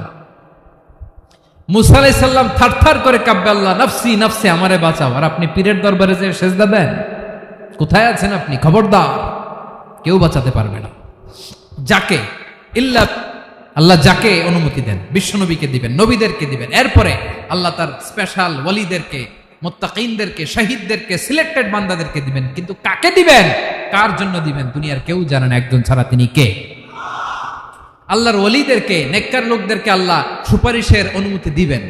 মুসা আলাইহিস সালাম থারথার করে কাঁপবে, আল্লাহ নাফসি নাফসি, আমারে বাঁচাও। আর আপনি পীরের দরবারে যে সেজদা দেন? কোথায় আছেন আপনি? খবরদার, কেউ বাঁচাতে পারবে না। যাকে ইল্লা আল্লাহ যাকে অনুমতি দেন, বিশ্বনবীকে দিবেন, নবীদেরকে দিবেন। এরপরে আল্লাহ তার স্পেশাল ওয়ালিদেরকে, মুত্তাকিনদেরকে, শহীদদেরকে, সিলেক্টেড বান্দাদেরকে দিবেন। কিন্তু কাকে দিবেন, কার জন্য দিবেন, দুনিয়ার কেউ জানে না। একজন ছাড়া, তিনি কে? আল্লাহর ওয়ালিদেরকে, নেককার লোকদেরকে আল্লাহ সুপারিশের অনুমতি দিবেন।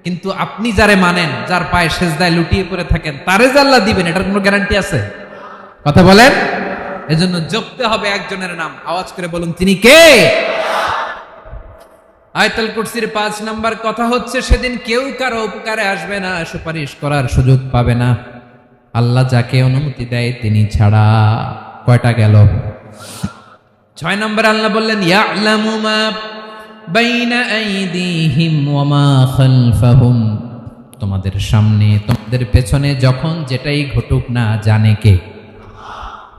কিন্তু আপনি যারে মানেন, যার পায়ে সেজদায় লুটিয়ে পড়ে থাকেন, তারে যে আল্লাহ দিবেন, এটার কোনো গ্যারান্টি আছে? কথা বলেন। এজন্য জপতে হবে একজনের নাম। আওয়াজ করে বলুন, তিনি কে? আয়াতুল কুরসির 5 নাম্বার কথা হচ্ছে, সেদিন কেউ কারো উপকারে আসবে না, সুপারিশ করার সুযোগ পাবে না, আল্লাহ যাকে অনুমতি দেয় তিনি ছাড়া। কয়টা গেল? 6 নম্বর আল্লাহ বললেন, ইয়ালামু মা বাইনা আইদিহিম ওয়া মা খালফাহুম। তোমাদের সামনে, তোমাদের পেছনে যখন যেটাই ঘটুক না, জানে কে?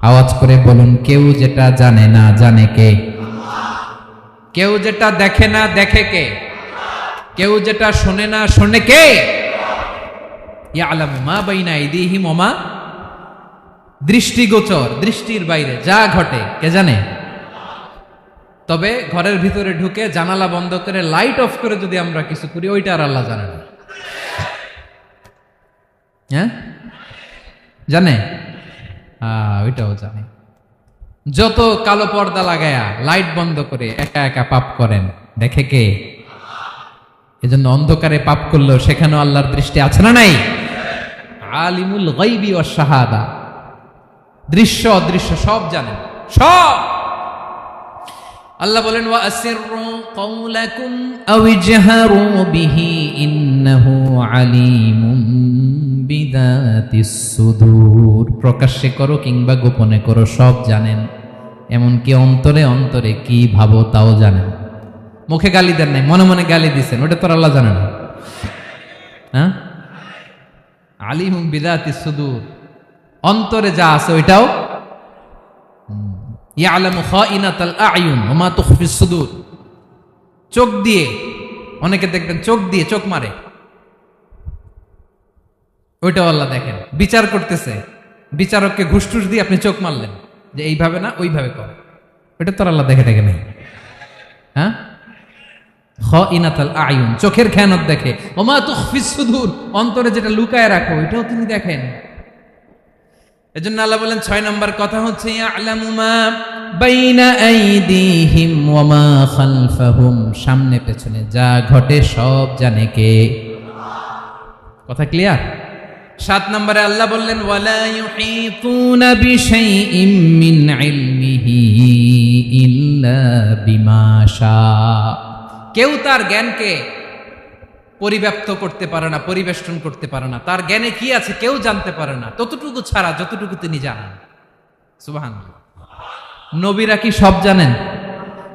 আওয়াজ করে বলুন, কেউ যেটা জানে না, জানে কে? কেউ যেটা দেখে না, দেখে কে? কেউ যেটা শোনে না, শোনে কে? ইয়ালামু মা বাইনা আইদিহিম ওয়া মা, দৃষ্টিগোচর, দৃষ্টির বাইরে যা ঘটে কে জানে? তবে ঘরের ভিতরে ঢুকে জানালা বন্ধ করে লাইট অফ করে যদি আমরা কিছু করি, ওইটা আর আল্লাহ জানে না। হ্যাঁ, জানে? ওইটাও জানে। যত কালো পর্দা লাগায়া লাইট বন্ধ করে একা একা পাপ করেন, দেখে কে? এজন্য অন্ধকারে পাপ করলেও সেখানেও আল্লাহর দৃষ্টি আছে না নাই? আলিমুল গায়বি ওয়াশ শাহাদা, দৃশ্য অদৃশ্য সব জানেন, সব। আল্লাহ বলেন, ওয়া আসিররু কাওলাকুম আও ইজহারু বিহি ইন্নাহু আলিমুম বিযাতিস সুদূর। প্রকাশ্যে করো কিংবা গোপনে করো, সব জানেন। এমনকি অন্তরে অন্তরে কি ভাবো তাও জানেন। মুখে গালি দেন নাই, মনে মনে গালি দিছেন, ওটা তো আল্লাহ জানে না। হ্যাঁ, আলিমুম বিযাতিস সুদূর, অন্তরে যা আছে ওইটাও। ইয়ালামু খাইনাতাল আয়ুন ওয়া মা তুখফিস সুদূর। চোখ দিয়ে, অনেকে দেখবেন চোখ দিয়ে চোখ মারে, ওইটাও আল্লাহ দেখেন। বিচার করতেছে, বিচারককে ঘুষ টুস দিয়ে আপনি চোখ মারলেন যে এইভাবে না ওইভাবে কর, ওইটা তো আল্লাহ দেখে দেখে নেই। হ্যাঁ, খাইনাতাল আয়ুন, চোখের খেয়ানত দেখে। ওয়া মা তুখফিস সুদূর, অন্তরে যেটা লুকায় রাখো ওইটাও তিনি দেখেন। এজন্য আল্লাহ বলেন 6 নম্বর কথা হচ্ছে, ইয়ালামু মা বাইনা আইদিহিম ওয়া মা খালফাহুম। সামনে পেছনে যা ঘটে সব জানে কে? কথা ক্লিয়ার? 7 নম্বরে আল্লাহ বললেন, ওয়ালা ইউহিতুনা বিশাইইম মিন ইলমিহি ইল্লা বিমা শা। কেউ তার জ্ঞানকে পরিব্যাপ্ত করতে পারে না, পরিবেষ্টন করতে পারে না। তার জ্ঞানে কি আছে কেউ জানতে পারে না, ততটুকু ছাড়া যতটুকু তিনি জানেন। সুবহানাল্লাহ। নবীরা কি সব জানেন?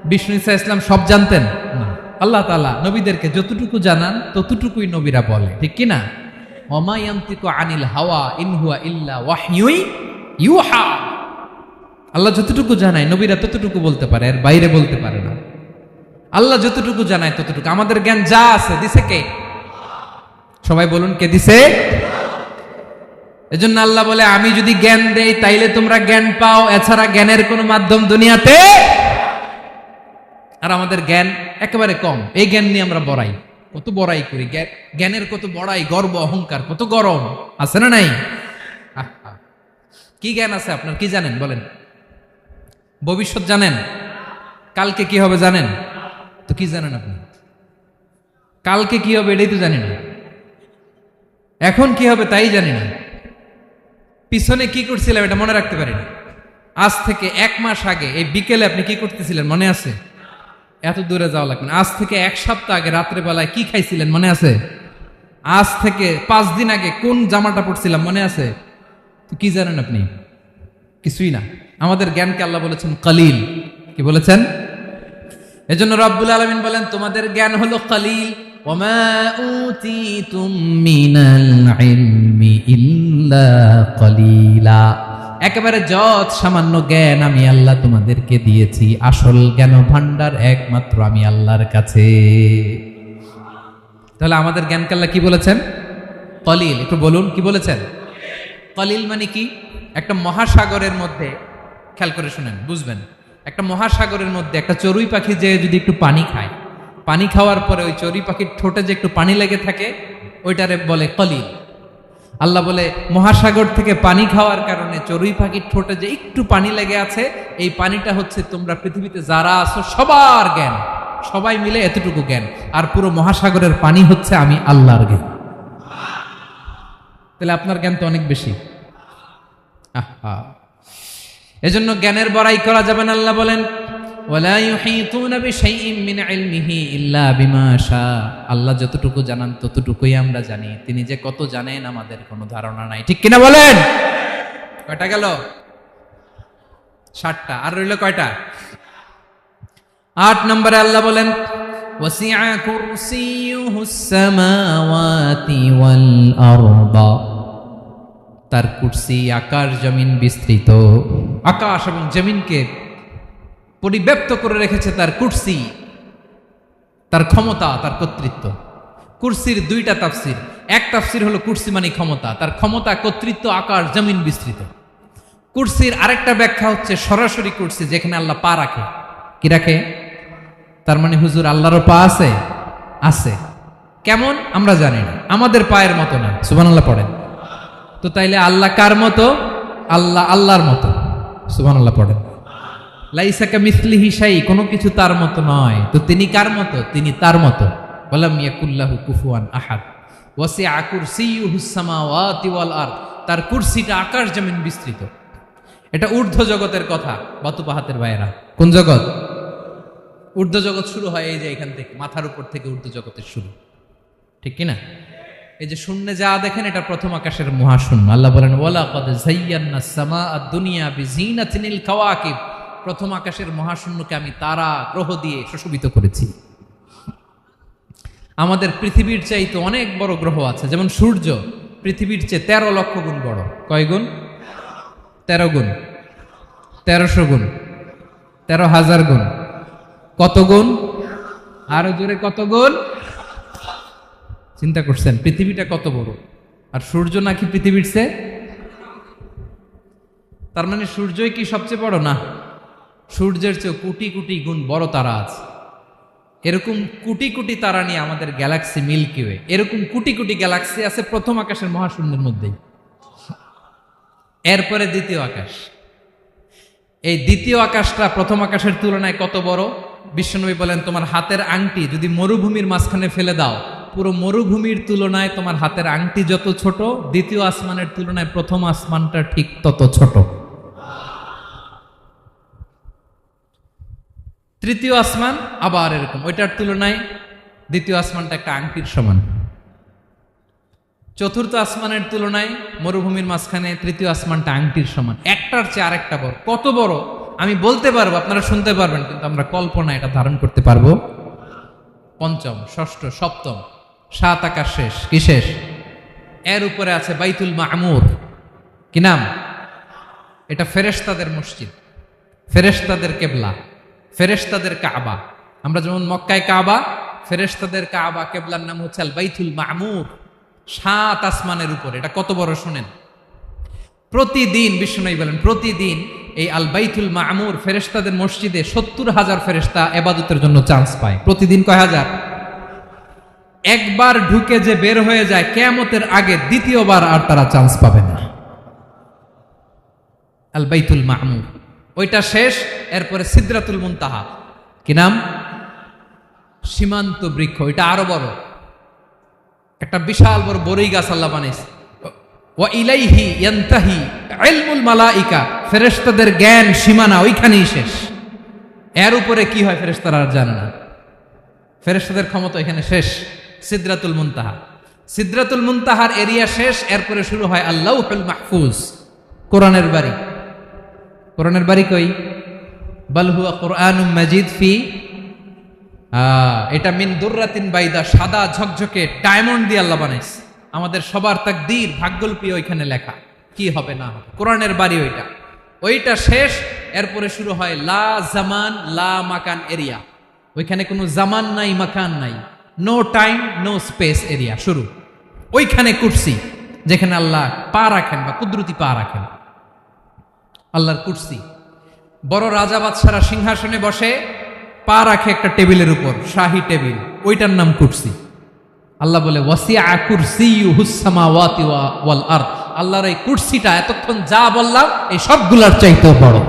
বিষ্ণু ঈসা ইসলাম সব জানতেন না। আল্লাহ তাআলা নবীদেরকে যতটুকু জানান ততটুকুই নবীরা বলে, ঠিক কি না? ওমা ইয়ানতিকু আনিল হাওয়া ইন হুয়া ইল্লা ওয়াহয়ুন ইউহা। আল্লাহ যতটুকু জানায় নবীরা ততটুকু বলতে পারে, এর বাইরে বলতে পারে না। আল্লাহ যতটুকু জানায় ততটুকু। আমাদের জ্ঞান যা আছে দিছে কে? সবাই বলুন, কে দিছে? এজন্য আল্লাহ বলে, আমি যদি জ্ঞান দেই তাইলে তোমরা জ্ঞান পাও, এছাড়া জ্ঞানের কোনো মাধ্যম দুনিয়াতে। আর আমাদের জ্ঞান একেবারে কম, এই জ্ঞান নিয়ে আমরা বড়াই। কত বড়াই করি, জ্ঞানের কত বড়াই, গর্ব অহংকার, কত গরম আছে না নাই? কি জ্ঞান আছে আপনার? কি জানেন বলেন? ভবিষ্যৎ জানেন? কালকে কি হবে জানেন? তো কি জানেন আপনি? কালকে কি হবে এটাই তো জানি না, এখন কি হবে তাই জানি না, পিছনে কি করছিলাম এটা মনে রাখতে পারি না। আজ থেকে 1 মাস আগে এই বিকেলে আপনি কি করতেছিলেন মনে আছে? এত দূরে যাওয়া লাগবে না। আজ থেকে 1 সপ্তাহ আগে রাত্রে বেলায় কি খাইছিলেন মনে আছে? আজ থেকে 5 দিন আগে কোন জামাটা পরছিলাম মনে আছে? তো কি জানেন আপনি? কিছুই না। আমাদের জ্ঞানকে আল্লাহ বলেছেন কলিল। কি বলেছেন? এজন্য রব্বুল আলামিন বলেন তোমাদের জ্ঞান হলো কলিল। ওমা উতিতুম মিনাল ইলমি ইল্লা কলিলা। একেবারে যত সামান্য জ্ঞান আমি আল্লাহ তোমাদেরকে দিয়েছি, আসল জ্ঞান ভান্ডার একমাত্র আমি আল্লাহর কাছে। তাহলে আমাদের জ্ঞানকে আল্লাহ কি বলেছেন? কলিল। একটু বলুন কি বলেছেন? কলিল মানে কি? একটা মহাসাগরের মধ্যে, খেয়াল করে শুনেন বুঝবেন, একটা মহাসাগরের মধ্যে একটা চড়ুই পাখি যে যদি একটু পানি খায়, পানি খাওয়ার পরে ওই চড়ুই পাখির ঠোঁটে যে একটু পানি লেগে থাকে ওইটারে বলে কলিল। আল্লাহ বলে মহাসাগর থেকে পানি খাওয়ার কারণে চড়ুই পাখির ঠোঁটে যে একটু পানি লেগে আছে, এই পানিটা হচ্ছে তোমরা পৃথিবীতে যারা আছো সবার জ্ঞান, সবাই মিলে এতটুকু জ্ঞান, আর পুরো মহাসাগরের পানি হচ্ছে আমি আল্লাহর জ্ঞান। তাহলে আপনার জ্ঞান তো অনেক বেশি। এজন্য জ্ঞানের বড়াই করা যাবে না। আল্লাহ বলেন ওয়ালা ইউহিতুনা বিশাইইম মিন ইলমিহি ইল্লা বিমা শা। আল্লাহ যতটুকু জানান ততটুকুই আমরা জানি, তিনি যে কত জানেন আমাদের কোনো ধারণা নাই। ঠিক কিনা বলেন? কয়টা গেল? 7টা। আর রইল কয়টা? 8 নম্বরে আল্লাহ বলেন ওয়াসিআ কুরসিয়ুহুস সামাওয়াতি ওয়াল আরদা। তার কুরসি আকাশ জমিন বিস্তৃত। আকাশ এবং জমিনকে পরিব্যাপ্ত করে রেখেছে তার কুরসি, তার ক্ষমতা, তার কর্তৃত্ব। কুরসির 2টা তাফসির। এক তাফসির হলো কুরসি মানে ক্ষমতা, তার ক্ষমতা, কর্তৃত্ব, আকাশ জমিন বিস্তৃত। কুরসির আরেকটা ব্যাখ্যা হচ্ছে সরাসরি কুরসি, যেখানে আল্লাহ পা রাখে। কি রাখে? তার মানে হুজুর আল্লাহরও পা আছে? আছে। কেমন আমরা জানি না, আমাদের পায়ের মতো না। সুবহানাল্লাহ পড়েন। তো তাইলে আল্লাহ কার মতো? আল্লাহ আল্লাহর মতো। সুবহানাল্লাহ পড়েন। লাইসা কামিসলিহি শাই, কোনো কিছু তার মতো নয়। তো তিনি কার মতো? তিনি তার মতো। ওয়ালাম ইয়াকুল্লাহু কুফুয়ান আহাদ। ওয়াসিআ কুরসিয়ুহুস সামাওয়াতি ওয়াল আরদ। তার কুরসিটা আকাশ জমিন বিস্তৃত। এটা ঊর্ধ্ব জগতের কথা বাতুপাহাতের ভাইয়েরা। কোন জগৎ? ঊর্ধ্ব জগৎ শুরু হয় এই যে এখান থেকে, মাথার উপর থেকে ঊর্ধ্ব জগতের শুরু। ঠিক কিনা? এই যে শূন্যে যা দেখেন এটা প্রথম আকাশের মহাশূন্য। আল্লাহ বলেন ওয়ালাকাদ যায়্যানাস সামাআদ দুনিয়া বিজিনাতিল কাওয়াকিব। প্রথম আকাশের মহাশূন্যকে আমি তারা গ্রহ দিয়ে সুশোভিত করেছি। আমাদের পৃথিবীর চাইতে অনেক বড় গ্রহ আছে, যেমন সূর্য পৃথিবীর চেয়ে 13 লক্ষ গুণ বড়। কয় গুণ? 13 গুণ, 1300 গুণ, 13,000 গুণ। কত গুণ? আরো জোরে কত গুণ? চিন্তা করছেন পৃথিবীটা কত বড়, আর সূর্য নাকি পৃথিবীর চেয়ে? তার মানে সূর্যই কি সবচেয়ে বড়? না, সূর্যের চেয়ে কোটি কোটি গুণ বড় তারা আছে। এরকম কোটি কোটি তারা নিয়ে আমাদের গ্যালাক্সি মিল্কি ওয়ে। এরকম কোটি কোটি গ্যালাক্সি আছে প্রথম আকাশের মহাশূন্যের মধ্যেই। এরপরে দ্বিতীয় আকাশ। এই দ্বিতীয় আকাশটা প্রথম আকাশের তুলনায় কত বড়? বিশ্বনবী বলেন তোমার হাতের আংটি যদি মরুভূমির মাঝখানে ফেলে দাও, পুরো মরুভূমির তুলনায় তোমার হাতের আংটি যত ছোট, দ্বিতীয় আসমানের তুলনায় প্রথম আসমানটা ঠিক তত ছোট। তৃতীয় আসমান আবার এরকম, ওইটার তুলনায় দ্বিতীয় আসমানটা একটা আংটির সমান। চতুর্থ আসমানের তুলনায় মরুভূমির মাঝখানে তৃতীয় আসমানটা আংটির সমান। একটার চেয়ে আরেকটা বড়। কত বড় আমি বলতে পারবো, আপনারা শুনতে পারবেন, কিন্তু আমরা কল্পনা এটা ধারণ করতে পারবো? পঞ্চম, ষষ্ঠ, সপ্তম, 7 আকাশ শেষ। কি শেষ? এর উপরে আছে বাইতুল মামুর। কি নাম? এটা ফেরেশতাদের মসজিদ, ফেরেশতাদের কেবলা, ফেরেশতাদের কাবা। আমরা যেমন মক্কায় কাবা, ফেরেশতাদের কাবা কেবলার নাম হচ্ছে আল বাইতুল মামুর। 7 আসমানের উপরে। এটা কত বড় শুনেন। প্রতিদিন বিশ্বনবী বলেন প্রতিদিন এই আল বাইতুল মামুর ফেরেশতাদের মসজিদে 70,000 ফেরেশতা ইবাদতের জন্য চান্স পায়। প্রতিদিন কয় হাজার? একবার ঢুকে যে বের হয়ে যায় কিয়ামতের আগে দ্বিতীয়বার আর তারা চান্স পাবে না। আল বাইতুল মামুর ওইটা শেষ, এরপরে সিদরাতুল মুনতাহা, কি নাম? সীমান্ত বৃক্ষ। ওইটা আরো বড়, একটা বিশাল বড় বড়ই গাছ আল্লাহ বানাইছে। ওয়া ইলাইহি ইয়ানতাহি ইলমুল মালাইকা, ফেরেশতাদের জ্ঞান সীমানা ওইখানেই শেষ। এর উপরে কি হয় ফেরেশতারা আর জানে না, ফেরেশতাদের ক্ষমতা এখানে শেষ। সিদরাতুল মুনতাহা, সিদরাতুল মুনতাহার এরিয়া শেষ, এরপরে শুরু হয় আল্লাহুল মাহফুজ, কোরআনের বাড়ি। কোরআনের বাড়ি কই? বাল হুয়া কুরআনুম মাজিদ ফি, এটা মিন দুররাতিন বাইদা, সাদা ঝকঝকে ডায়মন্ড দিয়ে আল্লাহ বানাইছে। আমাদের সবার তাকদীর ভাগ্যলিপি ওইখানে লেখা, কি হবে না হবে। কোরআনের বাড়ি ওইটা, ওইটা শেষ, এরপরে শুরু হয় লা জামান লা মাকান এরিয়া। ওইখানে কোনো জামান নাই, মাকান নাই, no time no space area শুরু। ওইখানে কুরসি, যেখানে আল্লাহ পা রাখেন বা কুদরতি পা রাখেন, আল্লাহর কুরসি। বড় রাজা বাদশারা সিংহাসনে বসে পা রাখে একটা টেবিলের উপর, শাহী টেবিল, ওইটার নাম কুরসি। আল্লাহ বলে ওয়াসিআ কুরসিয়ুহুস সামাওয়াতি ওয়াল আরদ, আল্লাহর এই কুরসিটা এতক্ষণ যা বললাম এই সবগুলোর চাইতেও বড়।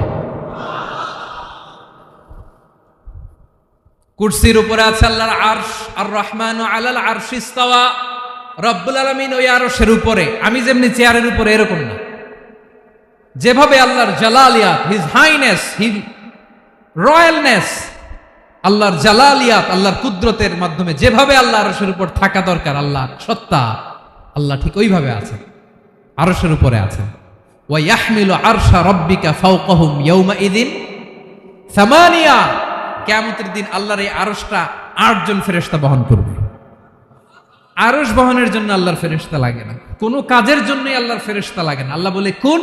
কুরসির উপরে আছে আল্লাহর আরশ, আর রহমানু আলাল আরশি ইস্তাওয়া, রব্বুল আলামিন ওই আরশের উপরে। আমি যেমনি চেয়ারের উপরে এরকম না, যেভাবে আল্লাহর জালালিয়াত, হিজ হাইনেস, হিজ রয়্যালনেস, আল্লাহর জালালিয়াত, আল্লাহর কুদরতের মাধ্যমে যেভাবে আল্লাহ আরশের উপর থাকা দরকার, আল্লাহ সত্তা, আল্লাহ ঠিক ওইভাবে আছেন, আরশের উপরে আছেন। ওয়া ইয়াহমিলু আরশা রাব্বিকা ফাওকাহুম ইয়াওমাইযিন সামানিয়া, কিয়ামতের দিন আল্লাহর এই আরশটা 8 জন ফেরেশতা বহন করবে। আরশ বহনের জন্য আল্লাহর ফেরেশতা লাগে না, কোনো কাজের জন্যই আল্লাহর ফেরেশতা লাগে না। আল্লাহ বলে কুন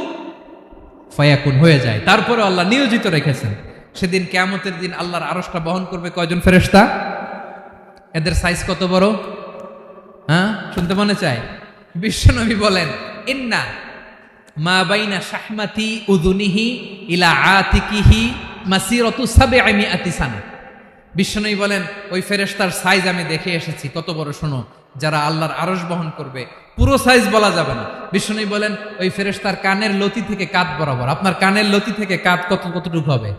ফায়াকুন, হয়ে যায়। তারপরে আল্লাহ নিয়োজিত রেখেছেন। সেদিন কিয়ামতের দিন আল্লাহর আরশটা বহন করবে কয়জন ফেরেশতা? এদের সাইজ কত বড়? শুনতে মনে চায়? বিশ্বনবী বলেন ইন্না মা বাইনা শাহমাতি উযুনিহি ইলা আতিকিহি মাসিরাতু 700 সানা। বিশ্বনবী বলেন ওই ফেরেশতার সাইজ আমি দেখে এসেছি, কত বড় শোনো, যারা আল্লাহর আরশ বহন করবে। পুরো সাইজ বলা যাবে না। বিশ্বনবী বলেন ওই ফেরেশতার কানের লতি থেকে কাঁধ বরাবর। আপনার কানের লতি থেকে কাঁধ কতটুকু হবে?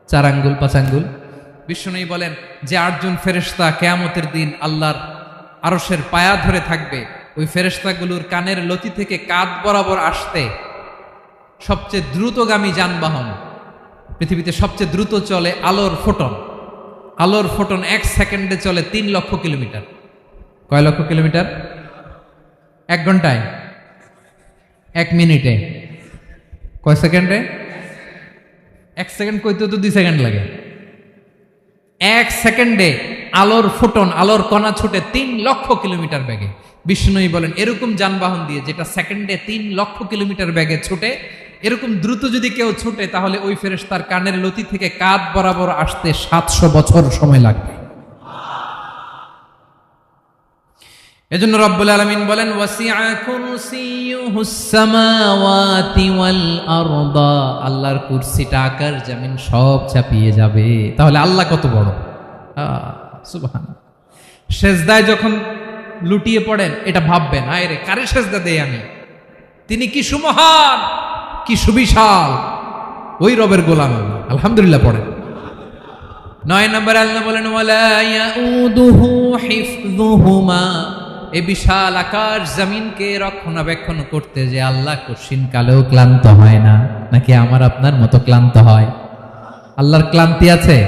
4 আঙ্গুল 5 আঙ্গুল। বিশ্বনবী বলেন যে 8 জন ফেরেশতা কিয়ামতের দিন আল্লাহর আরশের পায়া ধরে থাকবে, ওই ফেরেশতাগুলোর কানের লতি থেকে কাঁধ বরাবর আসতে সবচেয়ে দ্রুতগামী যানবাহন, পৃথিবীতে সবচেয়ে দ্রুত চলে আলোর ফোটন। আলোর ফোটন 1 সেকেন্ডে চলে 3 লক্ষ কিলোমিটার। কয় লক্ষ কিলোমিটার? 1 ঘন্টায়? 1 মিনিটে? কয় সেকেন্ডে? 1 সেকেন্ড কইতে তো 2 সেকেন্ড লাগে। 1 সেকেন্ডে আলোর ফোটন, আলোর কণা ছুটে 3 লক্ষ কিলোমিটার বেগে। বিষ্ণুই বলেন এরকম যানবাহন দিয়ে, যেটা সেকেন্ডে 3 লক্ষ কিলোমিটার বেগে ছুটে, এরকম দ্রুত যদি কেউ ছুটে, তাহলে ওই ফেরেশতার কানের লতি থেকে কাঁধ বরাবর আসতে 700 বছর সময় লাগবে। এজন্য রব্বুল আলামিন বলেন ওয়াসিআ কুরসিয়ুহুস সামাওয়াতি ওয়াল আরদা, আল্লাহর কুরসিটা আকাশ জমিন সব চাপিয়ে যাবে। তাহলে আল্লাহ কত বড়! সুবহানাল্লাহ। সেজদায় যখন লুটিয়ে পড়েন এটা ভাববেন, আয় রে কারে সেজদা দেই আমি, তিনি কি সুমহান, কি সুবিশাল, ওই রবের গোলাম। আলহামদুলিল্লাহ পড়েন। 9 নম্বর আল্লাহ বলেন ওয়ালা ইয়াউদুহু হিফযুহুমা, এই বিশাল আকাশ জমিনকে রক্ষণাবেক্ষণ করতে যে আল্লাহ কঠিন কালেও ক্লান্ত হয় না। নাকি আমার আপনার মতো ক্লান্ত হয়? আল্লাহর ক্লান্তি আছে,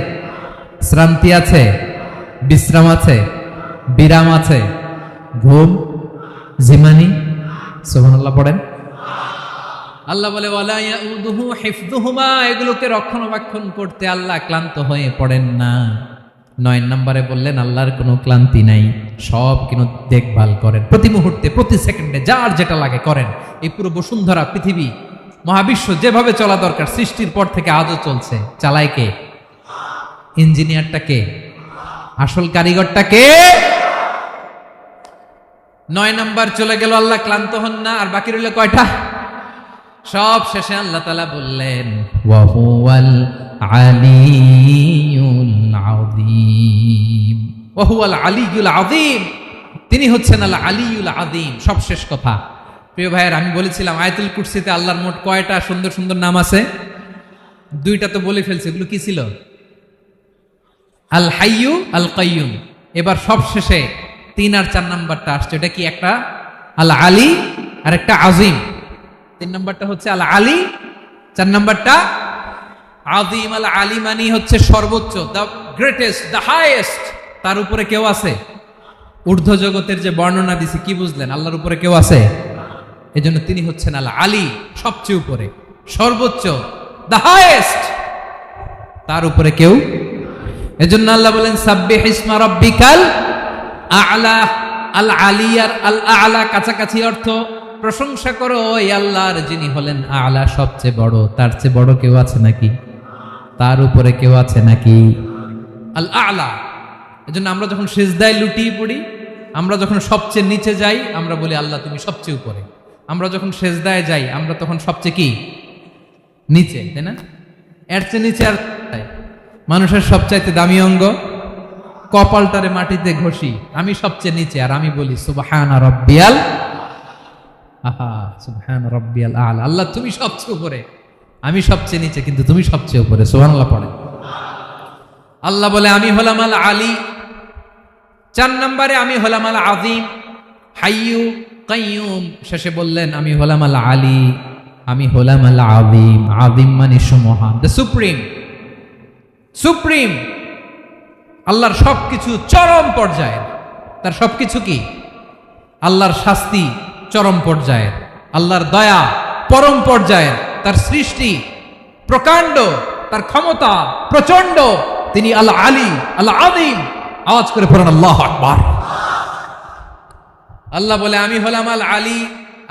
শ্রান্তি আছে, বিশ্রাম আছে, বিরাম আছে, ঘুম, জিমানি? সুবহানাল্লাহ পড়েন। আল্লাহ বলে ওয়ালা ইয়াউদুহু হিফযুহুমা, এগুলোকে রক্ষণাবেক্ষণ করতে আল্লাহ ক্লান্ত হয়ে পড়েন না। 9 নম্বরে বললেন আল্লাহর কোনো ক্লান্তি নাই, সব কিন্তু দেখভাল করেন, প্রতি মুহূর্তে প্রতি সেকেন্ডে যার যেটা লাগে করেন। এই পুরো বসুন্ধরা, পৃথিবী, মহাবিশ্ব যেভাবে চলা দরকার সৃষ্টির পর থেকে আজও চলছে। চালায় কে? ইঞ্জিনিয়ারটা কে? আসল কারিগরটা কে? 9 নম্বর চলে গেল, আল্লাহ ক্লান্ত হন না। আর বাকি রইল কয়টা? সব শেষে আল্লাহ তাআলা বললেন ওয়া হুয়াল আলিয়ুল আযীম, ওয়া হুয়াল আলিয়ুল আযীম, তিনি হচ্ছেন আল আলিউল আযীম। সবশেষ কথা প্রিয় ভাইয়ের, আমি বলেছিলাম আয়াতুল কুরসিতে আল্লাহর মোট কয়টা সুন্দর সুন্দর নাম আছে? দুইটা তো বলে ফেলছে, এগুলো কি ছিল? আল হাইয়ু আল কাইয়ুম। এবার সবশেষে 3 আর 4 নাম্বারটা আসছে, এটা কি? একটা আল আলী আর একটা আযীম। 3 নাম্বারটা হচ্ছে আল আলী, 4 নাম্বারটা আযীম। আল আলী মানে হচ্ছে সর্বোচ্চ, দ্য গ্রেটেস্ট, দ্য হাইয়েস্ট। তার উপরে কেউ আছে? ঊর্ধ্ব জগতের যে বর্ণনা দিছি, কি বুঝলেন? আল্লাহর উপরে কেউ আছে? এজন্য তিনি হচ্ছেন আল আলী, সবচেয়ে উপরে, সর্বোচ্চ, দ্য হাইয়েস্ট। তার উপরে কেউ। এজন্য আল্লাহ বলেন সাব্বিহ ইসমা রাব্বিকাল আ'লা। আল আলী আর আল আ'লা কাছাকাছি অর্থ। প্রশংসা করো ওই আল্লাহর যিনি হলেন আ'লা, সবচেয়ে বড়। তার চেয়ে বড় কেউ আছে নাকি? তার উপরে কেউ আছে নাকি? আল আ'লা। এজন্য আমরা যখন সিজদায় লুটিয়ে পড়ি, আমরা যখন সবচেয়ে নিচে যাই, আমরা বলি আল্লাহ তুমি সবচেয়ে উপরে। আমরা যখন সিজদায় যাই, আমরা তখন সবচেয়ে কি? নিচে, তাই না? এর চেয়ে নিচে আর মানুষের সবচাইতে দামি অঙ্গ কপালটারে মাটিতে ঘষি, আমি সবচেয়ে নিচে, আর আমি বলি সুবহান রাব্বিয়াল আহা, সুবহান রাব্বিয়াল আ'লা। আল্লাহ তুমি সবচেয়ে উপরে, আমি সবচেয়ে নিচে, কিন্তু তুমি সবচেয়ে উপরে। সুবহানাল্লাহ পড়ে। আল্লাহ বলে আমি হলাম আল আলী। 4 নম্বরে আমি হলাম আল আযীম, হাইয়ু কাইয়ুম। শেষে বললেন আমি হলাম আল আলী, আমি হলাম আল আযীম। আযীম মানে সুমহান, দ্য সুপ্রিম। সুপ্রিম। আল্লাহর সবকিছু চরম পর্যায়ের। তার সবকিছু কি? আল্লাহর শাস্তি চরম পর্যায়ের, আল্লাহর দয়া পরম পর্যায়ের, তার সৃষ্টি প্রকাণ্ড, তার ক্ষমতা প্রচন্ড। তিনি আল আলী, আল আযীম। আওয়াজ করে পড়েন আল্লাহু আকবার। আল্লাহ বলে আমি হলাম আল আলী,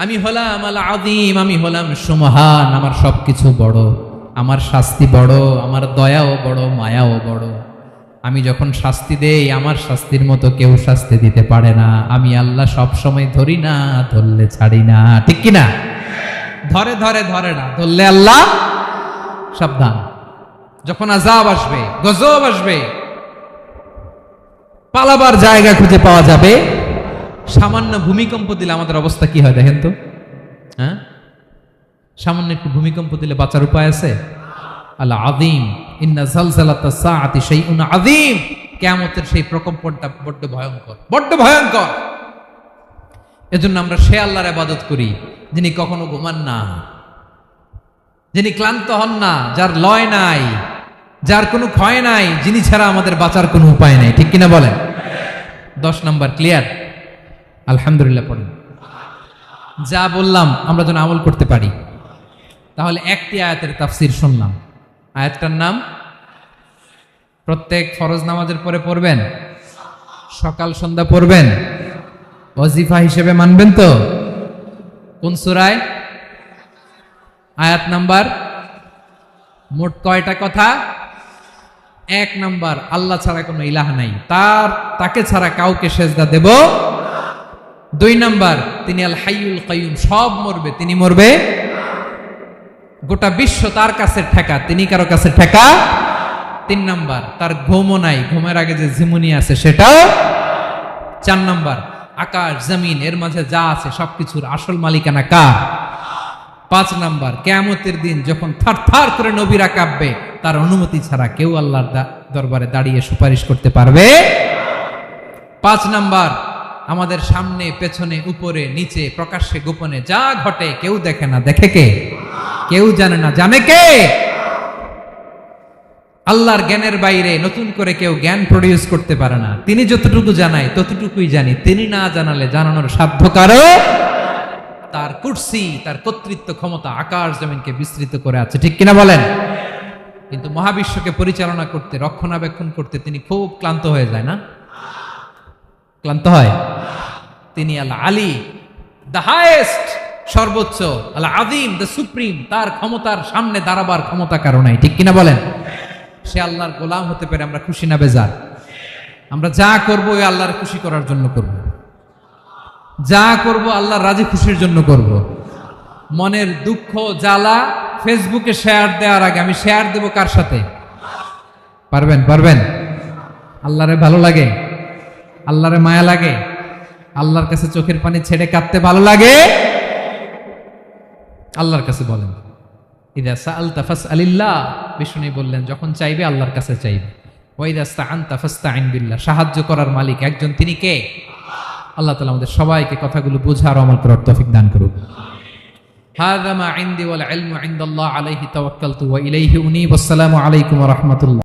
আমি হলাম আল আযীম, আমি হলাম সুমহান। আমার সবকিছু বড়, আমার শাস্তি বড়, আমার দয়াও বড়, মায়াও বড়। আমি যখন শাস্তি দেই, আমার শাস্তির মতো কেউ শাস্তি দিতে পারে না। আমি আল্লাহ সব সময় ধরি না, ধরলে ছাড়ি না। ঠিক কি না? ধরে ধরে ধরে না, ধরলে আল্লাহ সাবধান। যখন আযাব আসবে, গজব আসবে, পালাবার জায়গা খুঁজে পাওয়া যাবে। সামান্য ভূমিকম্প দিলে আমাদের অবস্থা কি হয় দেখেন তো? হ্যাঁ, সামান্য একটু ভূমিকম্প দিলে বাঁচার উপায় আছে? আল আযীম, ইন্না যালজালাতাস সাআতি শাইউন আযীম। কিয়ামতের সেই প্রকম্পনটা বড্ড ভয়ঙ্কর, বড্ড ভয়ঙ্কর। এজন্য আমরা সে আল্লাহর ইবাদত করি যিনি কখনো ঘুমান না, যিনি ক্লান্ত হন না, যার লয় নাই, যার কোনো ক্ষয় নাই, যিনি ছাড়া আমাদের বাঁচার কোনো উপায় নাই। ঠিক কিনা বলেন? 10 নম্বর ক্লিয়ার? আলহামদুলিল্লাহ পড়েন। যা বললাম আমরা যেন আমল করতে পারি। তাহলে একটি আয়াতের তাফসীর শুনলাম। আয়াতটার নাম প্রত্যেক ফরজ নামাজের পরে পড়বেন, সকাল সন্ধ্যা পড়বেন, ওয়াজিফা হিসেবে মানবেন তো? কোন সূরায়? আয়াত নাম্বার? মোট কয়টা কথা? 1 নাম্বার, আল্লাহ ছাড়া কোনো ইলাহ নাই, তাকে ছাড়া কাউকে সেজদা দেব। 2 নাম্বার, তিনি আল হাইয়ুল কাইয়ুম, সব মরবে, তিনি মরবে। গোটা বিশ্ব তার কাছে ঠেকা, তিনি কারো কাছে ঠেকা। 3 নাম্বার, তার ঘুমও নাই, ঘুমের আগে যে ঝিমুনি আছে সেটাও। 4 নাম্বার, আকাশ জমিন এর মাঝে যা আছে সবকিছুর আসল মালিকানা কার? 5 নাম্বার, কিয়ামতের দিন যখন থারথার করে নবীরা কাঁপবে, তার অনুমতি ছাড়া কেউ আল্লাহর দরবারে দাঁড়িয়ে সুপারিশ করতে পারবে। 5 নাম্বার, আমাদের সামনে পেছনে উপরে নিচে প্রকাশ্যে গোপনে যা ঘটে কেউ দেখে না, দেখে কে? কেউ জানে না, জানে কে? আল্লাহর জ্ঞানের বাইরে নতুন করে কেউ জ্ঞান প্রডিউস করতে পারে না। তিনি যতটুকু জানায় ততটুকুই জানি, তিনি না জানালে জানানোর সাধ্য কারো। তার কুরসি, তার কর্তৃত্ব ক্ষমতা আকাশ জমিনকে বিস্তৃত করে আছে। ঠিক কিনা বলেন? কিন্তু মহাবিশ্বকে পরিচালনা করতে, রক্ষণাবেক্ষণ করতে তিনি খুব ক্লান্ত হয়ে যায় না? ক্লান্ত হয়। তিনি আল আলী, দ্য হাইয়েস্ট, সর্বোচ্চ, আল আযীম, দ্য সুপ্রিম। তার ক্ষমতার সামনে দাঁড়াবার ক্ষমতা কারো নাই। ঠিক কিনা বলেন? সে আল্লাহর গোলাম হতে পারে আমরা খুশি না বেজার? আমরা যা করবো ওই আল্লাহর খুশি করার জন্য করব, যা করব আল্লাহর রাজি খুশির জন্য করব। মনের দুঃখ জ্বালা ফেসবুকে শেয়ার দেওয়ার আগে আমি শেয়ার দেব কার সাথে? পারবেন? পারবেন? আল্লাহরে ভালো লাগে, আল্লাহরে মায়া লাগে, আল্লাহর কাছে চোখের পানি ছেড়ে কাঁদতে ভালো লাগে? আল্লাহর কাছে বলেন, ইদা সাআলতা ফাসআলিল্লাহ, বিষ্ণু বললেন যখন চাইবে আল্লাহর কাছে চাইবে। ওয়া ইদা ইসতাআনতা ফাসতাইন বিল্লাহ, সাহায্য করার মালিক একজন, তিনি কে? আল্লাহ তাআলা আমাদের সবাইকে কথাগুলো বোঝার আমল করার তৌফিক দান করুন। হাযা মা ইনদি ওয়াল ইলমু ইনদাল্লাহ আলাইহি তাওয়াক্কালতু ওয়া ইলাইহি উনীব। আসসালামু আলাইকুম ওয়া রাহমাতুল্লাহ।